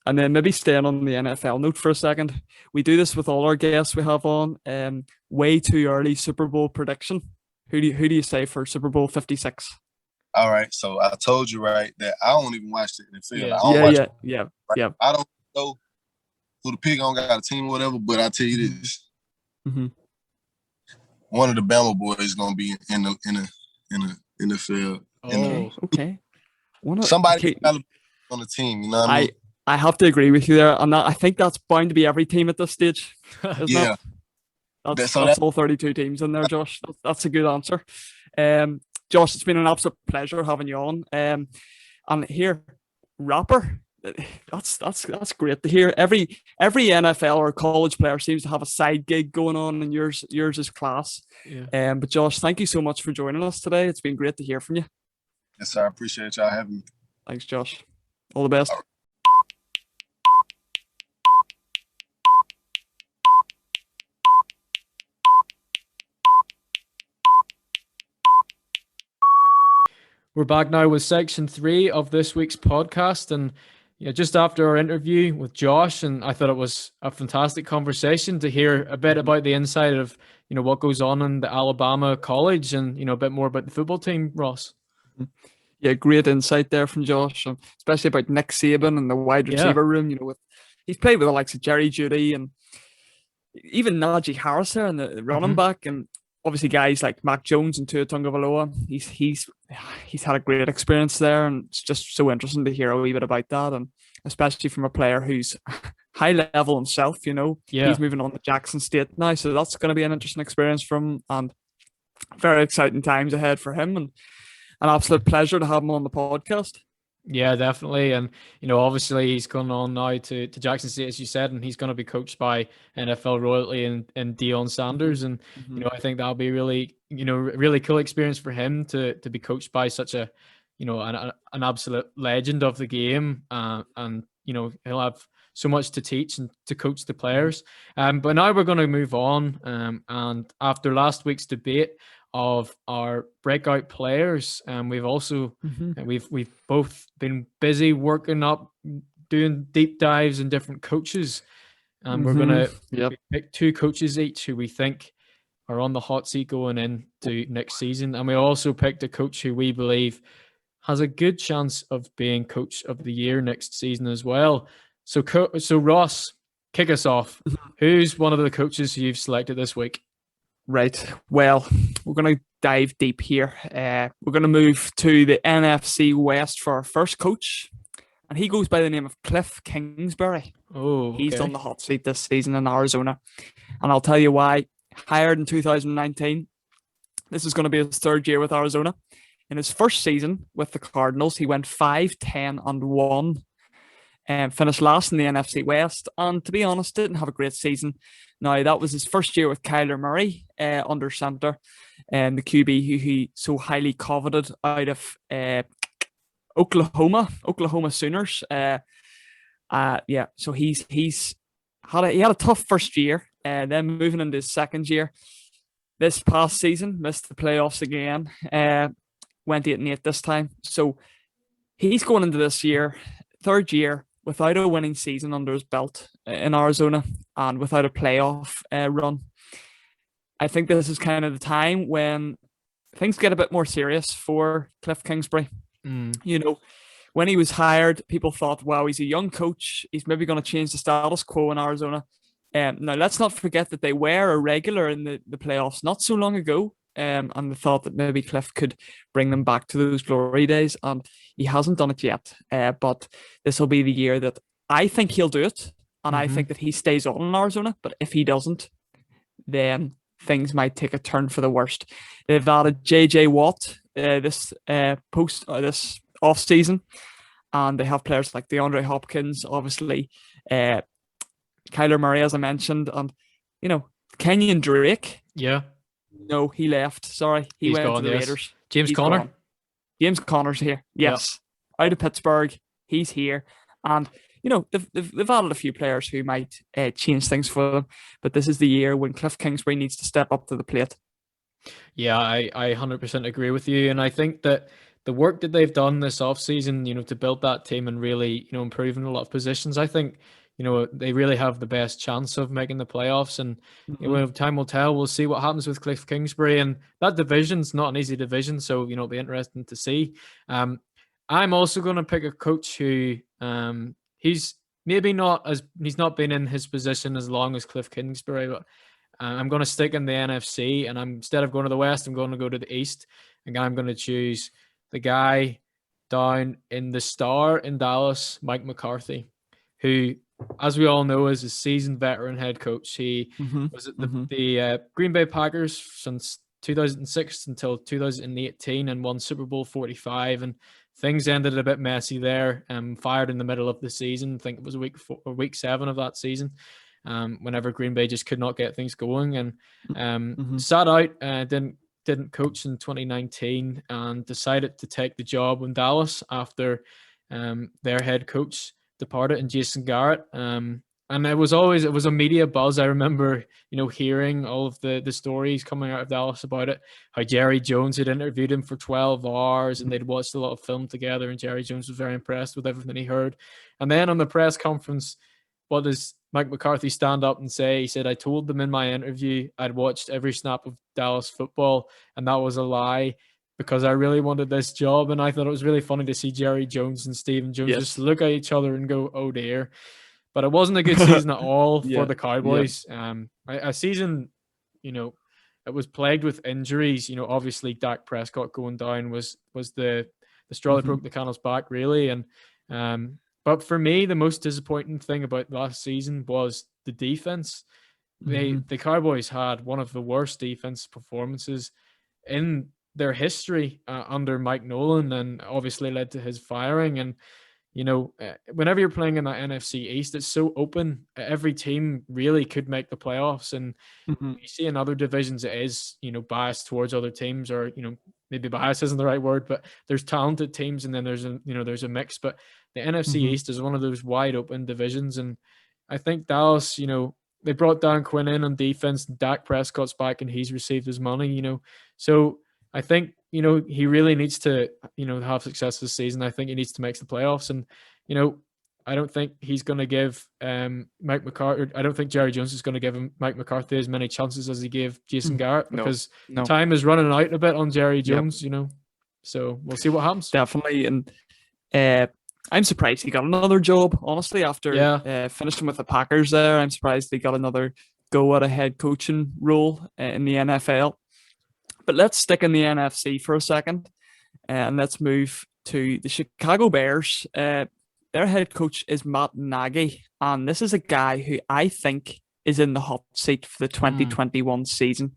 [SPEAKER 2] then maybe staying on the NFL note for a second, we do this with all our guests we have on. Way too early Super Bowl prediction. Who do you say for Super Bowl 56?
[SPEAKER 4] All right, so I told you right that I don't even watch the NFL.
[SPEAKER 2] Yeah.
[SPEAKER 4] I don't know who the pick on, got a team or whatever, but I tell you this: one of the Bama boys is gonna be in the field.
[SPEAKER 2] Okay.
[SPEAKER 4] Somebody on the team, you know what I mean?
[SPEAKER 2] I have to agree with you there. I think that's bound to be every team at this stage.
[SPEAKER 4] Yeah.
[SPEAKER 2] That's all 32 teams in there, Josh. That's a good answer. Josh, it's been an absolute pleasure having you on. And here, rapper, that's great to hear. Every NFL or college player seems to have a side gig going on, and yours is class.
[SPEAKER 1] Yeah.
[SPEAKER 2] But Josh, thank you so much for joining us today. It's been great to hear from you.
[SPEAKER 4] Yes, sir. I appreciate y'all having me.
[SPEAKER 2] Thanks, Josh. All the best.
[SPEAKER 1] We're back now with section 3 of this week's podcast, and just after our interview with Josh, and I thought it was a fantastic conversation to hear a bit about the inside of what goes on in the Alabama college, and a bit more about the football team, Ross.
[SPEAKER 2] Yeah, great insight there from Josh, especially about Nick Saban and the wide receiver room. He's played with the likes of Jerry Jeudy and even Najee Harris there, and the running back, and obviously guys like Mac Jones and Tua Tagovailoa. He's had a great experience there, and it's just so interesting to hear a wee bit about that, and especially from a player who's high level himself. He's moving on to Jackson State now, so that's going to be an interesting experience for him, and very exciting times ahead for him, and an absolute pleasure to have him on the podcast.
[SPEAKER 1] Yeah, definitely. And, obviously he's gone on now to Jackson State, as you said, and he's going to be coached by NFL royalty and Deion Sanders. And, I think that'll be really, really cool experience for him to be coached by such a, an absolute legend of the game. And, he'll have so much to teach and to coach the players. But now we're going to move on. And after last week's debate of our breakout players, and we've also we've both been busy working up, doing deep dives in different coaches, and we're gonna pick 2 coaches each who we think are on the hot seat going into next season, and we also picked a coach who we believe has a good chance of being coach of the year next season as well. So Ross, kick us off. Who's one of the coaches who you've selected this week?
[SPEAKER 2] Right. Well, we're going to dive deep here. We're going to move to the NFC West for our first coach, and he goes by the name of Cliff Kingsbury.
[SPEAKER 1] Oh,
[SPEAKER 2] He's
[SPEAKER 1] okay.
[SPEAKER 2] on the hot seat this season in Arizona. And I'll tell you why. Hired in 2019, this is going to be his third year with Arizona. In his first season with the Cardinals, he went 5-10-1 and finished last in the NFC West. And to be honest, didn't have a great season. Now, that was his first year with Kyler Murray under center, and the QB who he so highly coveted out of Oklahoma Sooners. So he had a tough first year, and then moving into his second year. This past season, missed the playoffs again. Went 8-8 this time. So he's going into this year, third year, without a winning season under his belt in Arizona and without a playoff run. I think this is kind of the time when things get a bit more serious for Cliff Kingsbury. You know, when he was hired, people thought, wow, he's a young coach. He's maybe going to change the status quo in Arizona. Now, let's not forget that they were a regular in the playoffs not so long ago. And they thought that maybe Cliff could bring them back to those glory days. And he hasn't done it yet. But this will be the year that I think he'll do it. And I think that he stays on in Arizona. But if he doesn't, then things might take a turn for the worst. They've added J.J. Watt this off season, and they have players like DeAndre Hopkins, obviously, Kyler Murray, as I mentioned, and Kenyon Drake.
[SPEAKER 1] Yeah.
[SPEAKER 2] No, he left. Sorry, he's went
[SPEAKER 1] gone,
[SPEAKER 2] to the
[SPEAKER 1] yes.
[SPEAKER 2] Raiders.
[SPEAKER 1] James Conner.
[SPEAKER 2] Gone. James Conner's here. Yes, out of Pittsburgh, he's here, and they've added a few players who might change things for them. But this is the year when Cliff Kingsbury needs to step up to the plate.
[SPEAKER 1] Yeah, I 100% agree with you. And I think that the work that they've done this offseason, to build that team and really, improve in a lot of positions, I think, they really have the best chance of making the playoffs. And time will tell. We'll see what happens with Cliff Kingsbury. And that division's not an easy division, so, it'll be interesting to see. I'm also going to pick a coach who he's not been in his position as long as Cliff Kingsbury, but I'm going to stick in the NFC, and instead of going to the West, I'm going to go to the East, and I'm going to choose the guy down in the Star in Dallas, Mike McCarthy, who, as we all know, is a seasoned veteran head coach. He was at the Green Bay Packers since 2006 until 2018 and won Super Bowl 45, and things ended a bit messy there. Fired in the middle of the season. I think it was week 7 of that season. Whenever Green Bay just could not get things going, and sat out, didn't coach in 2019, and decided to take the job in Dallas after their head coach departed in Jason Garrett. And it was a media buzz. I remember, hearing all of the stories coming out of Dallas about it, how Jerry Jones had interviewed him for 12 hours and they'd watched a lot of film together, and Jerry Jones was very impressed with everything he heard. And then on the press conference, what does Mike McCarthy stand up and say? He said, I told them in my interview I'd watched every snap of Dallas football, and that was a lie because I really wanted this job. And I thought it was really funny to see Jerry Jones and Stephen Jones just look at each other and go, oh dear. But it wasn't a good season at all for the Cowboys. A season, it was plagued with injuries. Obviously Dak Prescott going down was the straw that broke the camel's back, really. And but for me, the most disappointing thing about last season was the defense. The Cowboys had one of the worst defense performances in their history under Mike Nolan, and obviously led to his firing. And whenever you're playing in that NFC East, it's so open. Every team really could make the playoffs, and you see in other divisions it is biased towards other teams, or maybe bias isn't the right word, but there's talented teams, and then there's a mix. But the NFC East is one of those wide open divisions, and I think Dallas, they brought Dan Quinn in on defense. Dak Prescott's back, and he's received his money. So I think he really needs to have success this season. I think he needs to make the playoffs, and I don't think he's going to give Mike McCarthy. I don't think Jerry Jones is going to give Mike McCarthy as many chances as he gave Jason Garrett, because time is running out a bit on Jerry Jones. So we'll see what happens.
[SPEAKER 2] Definitely, and I'm surprised he got another job. Honestly, after finishing with the Packers, I'm surprised he got another go at a head coaching role in the NFL. But let's stick in the NFC for a second, and let's move to the Chicago Bears. their head coach is Matt Nagy, and this is a guy who I think is in the hot seat for the 2021 season.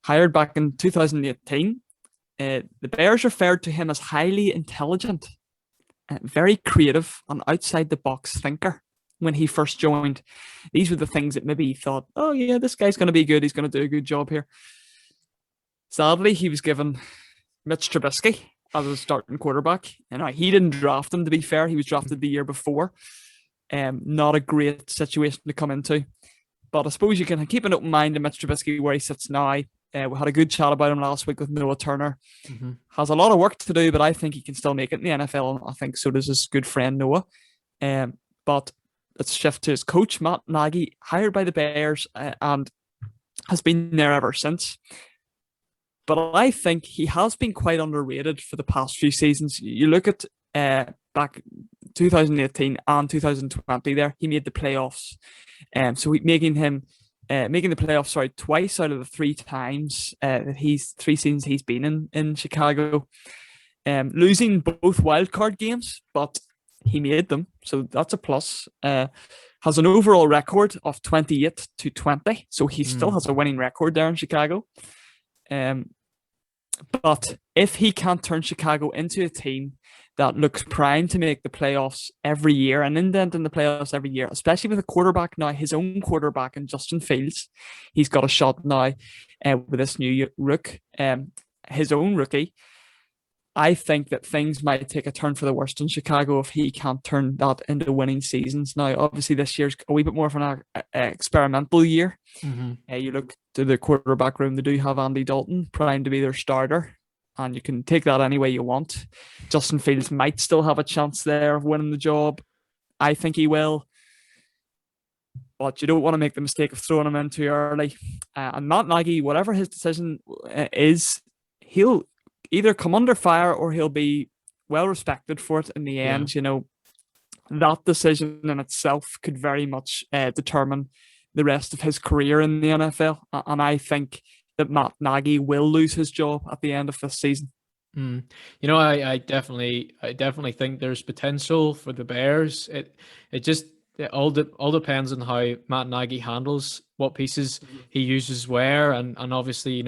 [SPEAKER 2] Hired back in 2018, the Bears referred to him as highly intelligent, very creative, and outside-the-box thinker when he first joined. These were the things that maybe he thought, oh yeah, this guy's going to be good, he's going to do a good job here. Sadly, he was given Mitch Trubisky as a starting quarterback. And he didn't draft him, to be fair. He was drafted the year before. Not a great situation to come into. But I suppose you can keep an open mind to Mitch Trubisky where he sits now. We had a good chat about him last week with Noah Turner. Has a lot of work to do, but I think he can still make it in the NFL. And I think so does his good friend Noah. But let's shift to his coach, Matt Nagy, hired by the Bears and has been there ever since. But I think he has been quite underrated for the past few seasons. You look at back 2018 and 2020 there, he made the playoffs. So making the playoffs, twice out of the three times three seasons he's been in Chicago. Losing both wildcard games, but he made them. So that's a plus. Has an overall record of 28-20. So he still has a winning record there in Chicago. But if he can't turn Chicago into a team that looks primed to make the playoffs every year and indent in the playoffs every year, especially with a quarterback now, his own quarterback in Justin Fields, he's got a shot now with this new his own rookie. I think that things might take a turn for the worst in Chicago if he can't turn that into winning seasons. Now, obviously, this year's a wee bit more of an experimental year. You look to the quarterback room, they do have Andy Dalton primed to be their starter, and you can take that any way you want. Justin Fields might still have a chance there of winning the job. I think he will. But you don't want to make the mistake of throwing him in too early. And Matt Nagy, whatever his decision is, he'll either come under fire or he'll be well respected for it in the end. That decision in itself could very much determine the rest of his career in the NFL. And I think that Matt Nagy will lose his job at the end of this season.
[SPEAKER 1] I definitely think there's potential for the Bears. It all depends on how Matt Nagy handles what pieces he uses where, and obviously,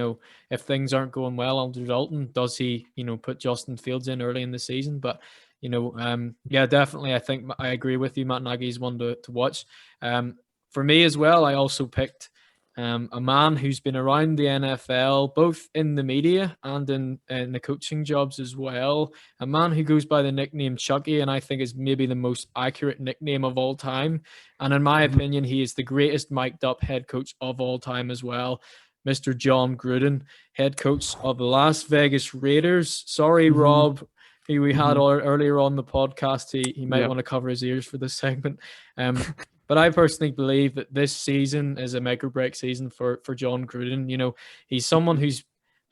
[SPEAKER 1] if things aren't going well under Dalton, does he, put Justin Fields in early in the season? But definitely, I think I agree with you. Matt Nagy's one to watch. For me as well, I also picked a man who's been around the NFL, both in the media and in the coaching jobs as well. A man who goes by the nickname Chucky, and I think is maybe the most accurate nickname of all time. And in my opinion, he is the greatest mic'd up head coach of all time as well. Mr. John Gruden, head coach of the Las Vegas Raiders. Sorry, Rob, who we had earlier on the podcast. He might want to cover his ears for this segment. But I personally believe that this season is a make or break season for John Gruden. He's someone who's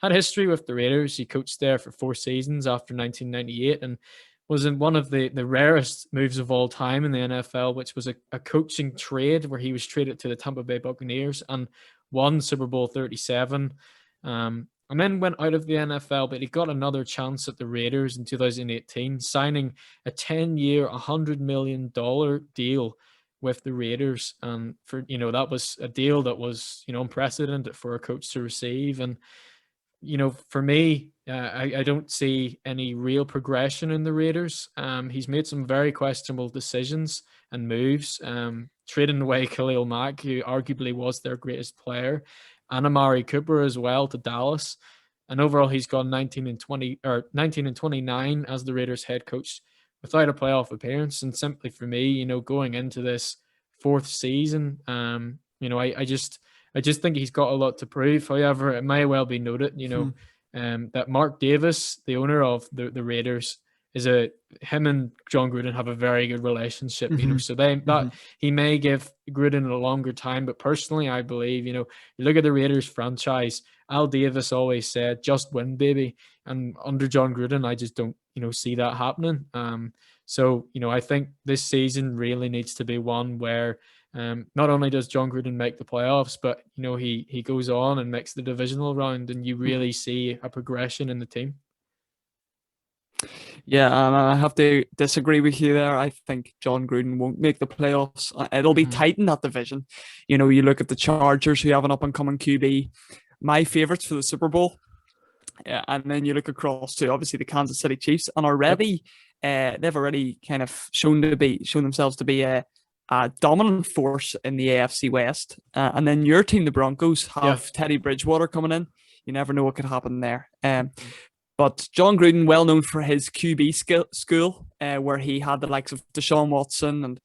[SPEAKER 1] had history with the Raiders. He coached there for 4 seasons after 1998 and was in one of the rarest moves of all time in the NFL, which was a coaching trade where he was traded to the Tampa Bay Buccaneers and won Super Bowl 37. And then went out of the NFL, but he got another chance at the Raiders in 2018, signing a 10-year, $100 million deal with the Raiders. For that was a deal that was unprecedented for a coach to receive. And for me, I don't see any real progression in the Raiders. He's made some very questionable decisions and moves, trading away Khalil Mack, who arguably was their greatest player, and Amari Cooper as well to Dallas. And overall, he's gone 19-29 as the Raiders head coach without a playoff appearance. And simply for me, going into this 4th season, I just think he's got a lot to prove. However, it may well be noted, that Mark Davis, the owner of the Raiders, him and John Gruden have a very good relationship, so he may give Gruden a longer time. But personally, I believe, you look at the Raiders franchise, Al Davis always said, just win, baby. And under John Gruden, I just don't, see that happening. So, I think this season really needs to be one where not only does John Gruden make the playoffs, but, he goes on and makes the divisional round and you really see a progression in the team.
[SPEAKER 2] Yeah, and I have to disagree with you there. I think John Gruden won't make the playoffs. It'll be tight in that division. You know, you look at the Chargers, who have an up-and-coming QB, my favorites for the Super Bowl. And then you look across to obviously the Kansas City Chiefs, and already they've already kind of shown themselves to be a dominant force in the AFC West. And then your team, the Broncos, have Teddy Bridgewater coming in. You never know what could happen there. But John Gruden, well known for his QB school, where he had the likes of Deshaun Watson, and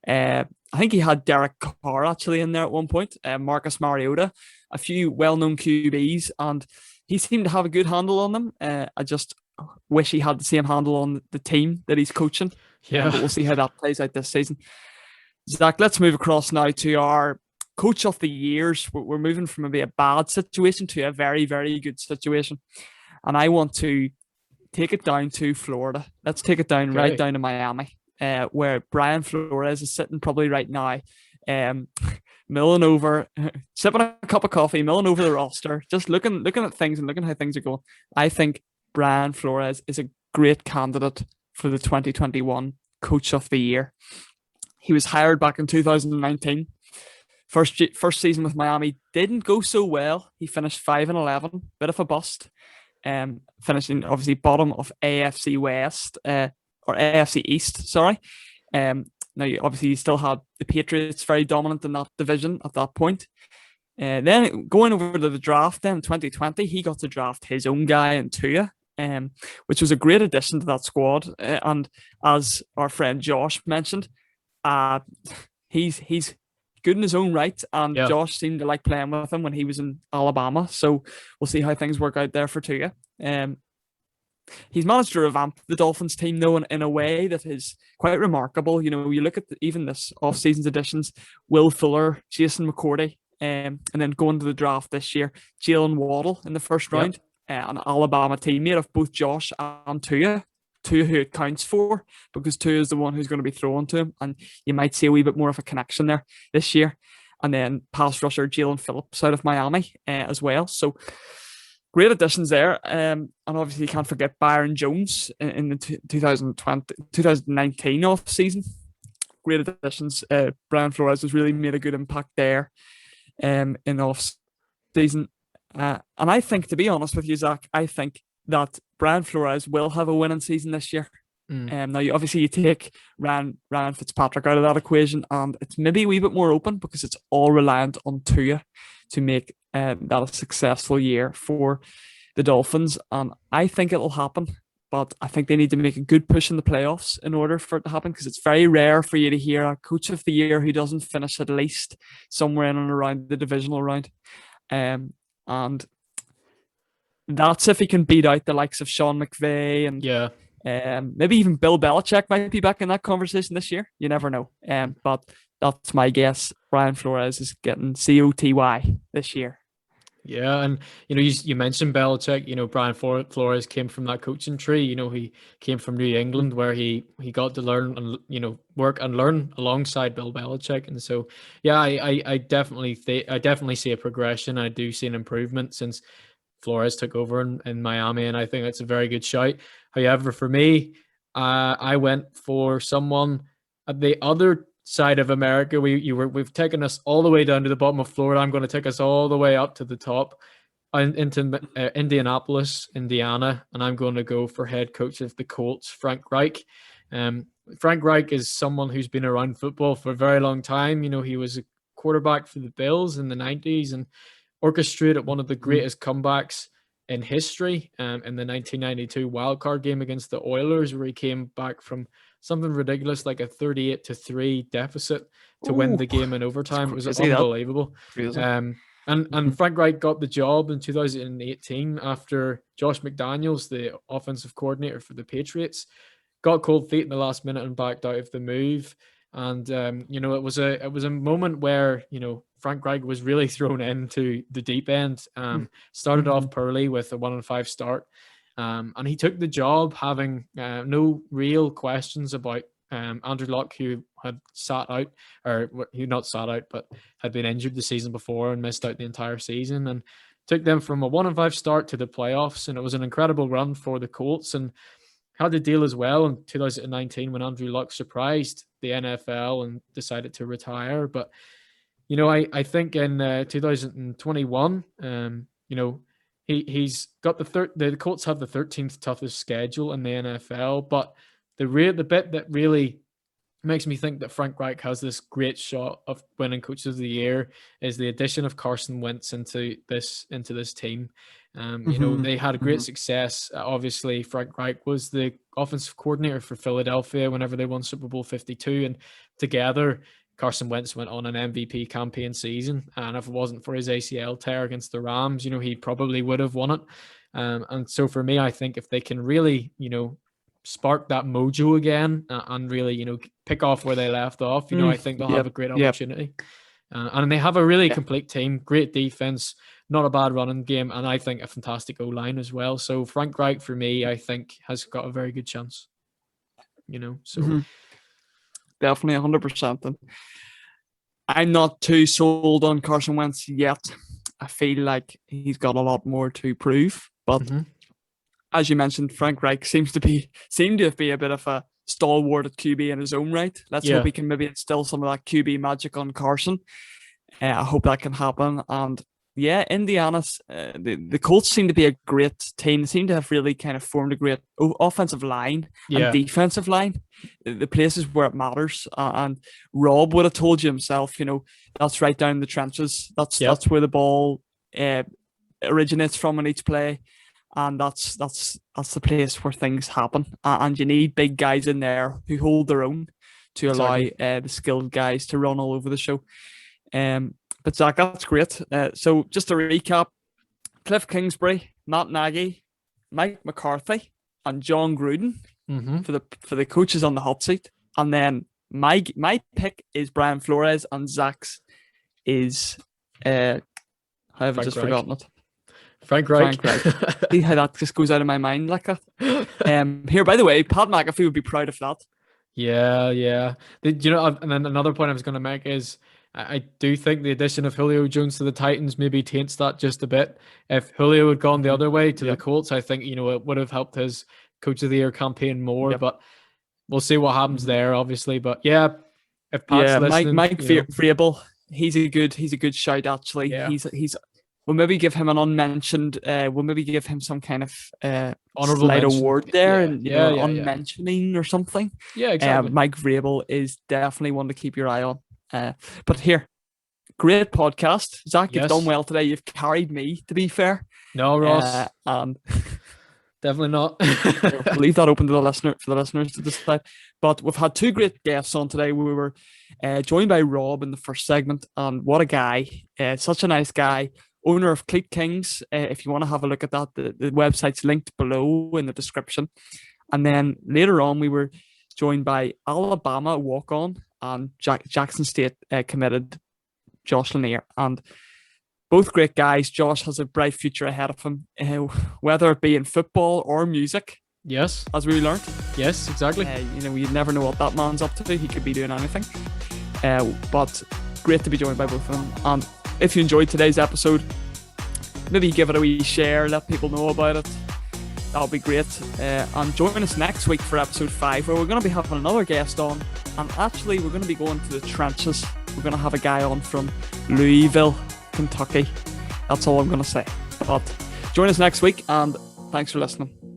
[SPEAKER 2] I think he had Derek Carr actually in there at one point, Marcus Mariota, a few well-known QBs, and he seemed to have a good handle on them. I just wish he had the same handle on the team that he's coaching.
[SPEAKER 1] Yeah,
[SPEAKER 2] but we'll see how that plays out this season. Zach, let's move across now to our Coach of the Years. We're moving from maybe a bad situation to a very, very good situation. And I want to take it down to Florida. Let's take it down right down to Miami, where Brian Flores is sitting probably right now, milling over, sipping a cup of coffee, milling over the roster, just looking at things and looking how things are going. I think Brian Flores is a great candidate for the 2021 Coach of the Year. He was hired back in 2019. First season with Miami didn't go so well. He finished 5-11, bit of a bust. Finishing obviously bottom of AFC West or AFC East, sorry. Now obviously you still had the Patriots very dominant in that division at that point. Then going over to the draft, then in 2020 he got to draft his own guy in Tua, which was a great addition to that squad. And as our friend Josh mentioned, he's good in his own right, and Josh seemed to like playing with him when he was in Alabama. So we'll see how things work out there for Tua. He's managed to revamp the Dolphins team, though, in a way that is quite remarkable. You know, you look at even this off-season's additions: Will Fuller, Jason McCourty, and then going to the draft this year, Jalen Waddle in the first round, an Alabama teammate of both Josh and Tua. Tua who it counts for, because Tua is the one who's going to be thrown to him, and you might see a wee bit more of a connection there this year. And then pass rusher Jalen Phillips out of Miami as well. So great additions there. And obviously you can't forget Byron Jones in the 2019 off season. Great additions. Brian Flores has really made a good impact there in the off season. And I think, to be honest with you, Zach, I think that Brian Flores will have a winning season this year. Now, obviously, you take Ryan Fitzpatrick out of that equation, and it's maybe a wee bit more open because it's all reliant on Tua to make that a successful year for the Dolphins. And I think it'll happen, but I think they need to make a good push in the playoffs in order for it to happen, because it's very rare for you to hear a Coach of the Year who doesn't finish at least somewhere in and around the divisional round. And that's if he can beat out the likes of Sean McVay and maybe even Bill Belichick might be back in that conversation this year. You never know. But that's my guess. Brian Flores is getting COTY this year.
[SPEAKER 1] Yeah, and you mentioned Belichick. Brian Flores came from that coaching tree. He came from New England, where he got to learn and work and learn alongside Bill Belichick. And so, yeah, I definitely see a progression. I do see an improvement since Flores took over in Miami, and I think that's a very good shout. However, for me, I went for someone at the other side of America. We've taken us all the way down to the bottom of Florida. I'm going to take us all the way up to the top into Indianapolis, Indiana, and I'm going to go for head coach of the Colts, Frank Reich. Frank Reich is someone who's been around football for a very long time. He was a quarterback for the Bills in the 90s and orchestrated one of the greatest comebacks in history in the 1992 wildcard game against the Oilers, where he came back from something ridiculous like a 38-3 deficit to win the game in overtime. It was unbelievable. And Frank Reich got the job in 2018 after Josh McDaniels, the offensive coordinator for the Patriots, got cold feet in the last minute and backed out of the move. And it was a moment where Frank Reich was really thrown into the deep end. Started off poorly with a 1-5 start, and he took the job having no real questions about Andrew Luck, who had but had been injured the season before and missed out the entire season, and took them from a 1-5 start to the playoffs. And it was an incredible run for the Colts. And had to deal as well in 2019 when Andrew Luck surprised the NFL and decided to retire. But, you know, I think in 2021, you know, he's got the Colts have the 13th toughest schedule in the NFL, but the bit that really makes me think that Frank Reich has this great shot of winning Coach of the Year is the addition of Carson Wentz into this team. You know, they had a great success. Obviously, Frank Reich was the offensive coordinator for Philadelphia whenever they won Super Bowl 52, and together Carson Wentz went on an MVP campaign season. And if it wasn't for his ACL tear against the Rams, you know, he probably would have won it. And so for me, I think if they can really, you know, spark that mojo again and really, you know, pick off where they left off, you know, I think they'll have a great opportunity. And they have a really complete team, great defense, not a bad running game, and I think a fantastic O-line as well. So Frank Reich, for me, I think has got a very good chance, you know. So
[SPEAKER 2] definitely 100%. And I'm not too sold on Carson Wentz yet. I feel like he's got a lot more to prove, but as you mentioned, Frank Reich seemed to be a bit of a stalwart at QB in his own right. Let's hope he can maybe instill some of that QB magic on Carson. I hope that can happen. And yeah, Indiana's the Colts seem to be a great team. They seem to have really kind of formed a great offensive line and defensive line, the places where it matters. And Rob would have told you himself, you know, that's right down the trenches. That's where the ball originates from in each play. And that's the place where things happen. And you need big guys in there who hold their own to allow the skilled guys to run all over the show. But Zach, that's great. So just to recap, Cliff Kingsbury, Matt Nagy, Mike McCarthy, and John Gruden for the coaches on the hot seat. And then my pick is Brian Flores, and Zach's is I have just forgotten it.
[SPEAKER 1] Frank Reich.
[SPEAKER 2] See how that just goes out of my mind like that. Here, by the way, Pat McAfee would be proud of that.
[SPEAKER 1] Yeah. You know, and then another point I was going to make is I do think the addition of Julio Jones to the Titans maybe taints that just a bit. If Julio had gone the other way to the Colts, I think, you know, it would have helped his Coach of the Year campaign more. But we'll see what happens there, obviously. But yeah, if Pat's listening,
[SPEAKER 2] Mike Vrabel, he's a good shout actually. Yeah. He's we'll maybe give him an unmentioned. We'll maybe give him some kind of
[SPEAKER 1] honorable
[SPEAKER 2] slight
[SPEAKER 1] mention.
[SPEAKER 2] Award there, and unmentioning or something.
[SPEAKER 1] Yeah, exactly.
[SPEAKER 2] Mike Vrabel is definitely one to keep your eye on. But here, great podcast, Zach. You've done well today. You've carried me, to be fair.
[SPEAKER 1] No, Ross. Definitely not.
[SPEAKER 2] We'll leave that open to the listeners to decide. But we've had two great guests on today. We were joined by Rob in the first segment, and what a guy! Such a nice guy. Owner of Cleat Kings. If you want to have a look at that, the website's linked below in the description. And then later on, we were joined by Alabama walk-on and Jackson State committed Josh Lanier. And both great guys. Josh has a bright future ahead of him, whether it be in football or music.
[SPEAKER 1] Yes.
[SPEAKER 2] As we learned.
[SPEAKER 1] Yes, exactly.
[SPEAKER 2] You know, you never know what that man's up to. He could be doing anything. But great to be joined by both of them. And if you enjoyed today's episode, maybe give it a wee share, let people know about it. That'll be great. And join us next week for episode 5, where we're going to be having another guest on. And actually, we're going to be going to the trenches. We're going to have a guy on from Louisville, Kentucky. That's all I'm going to say. But join us next week, and thanks for listening.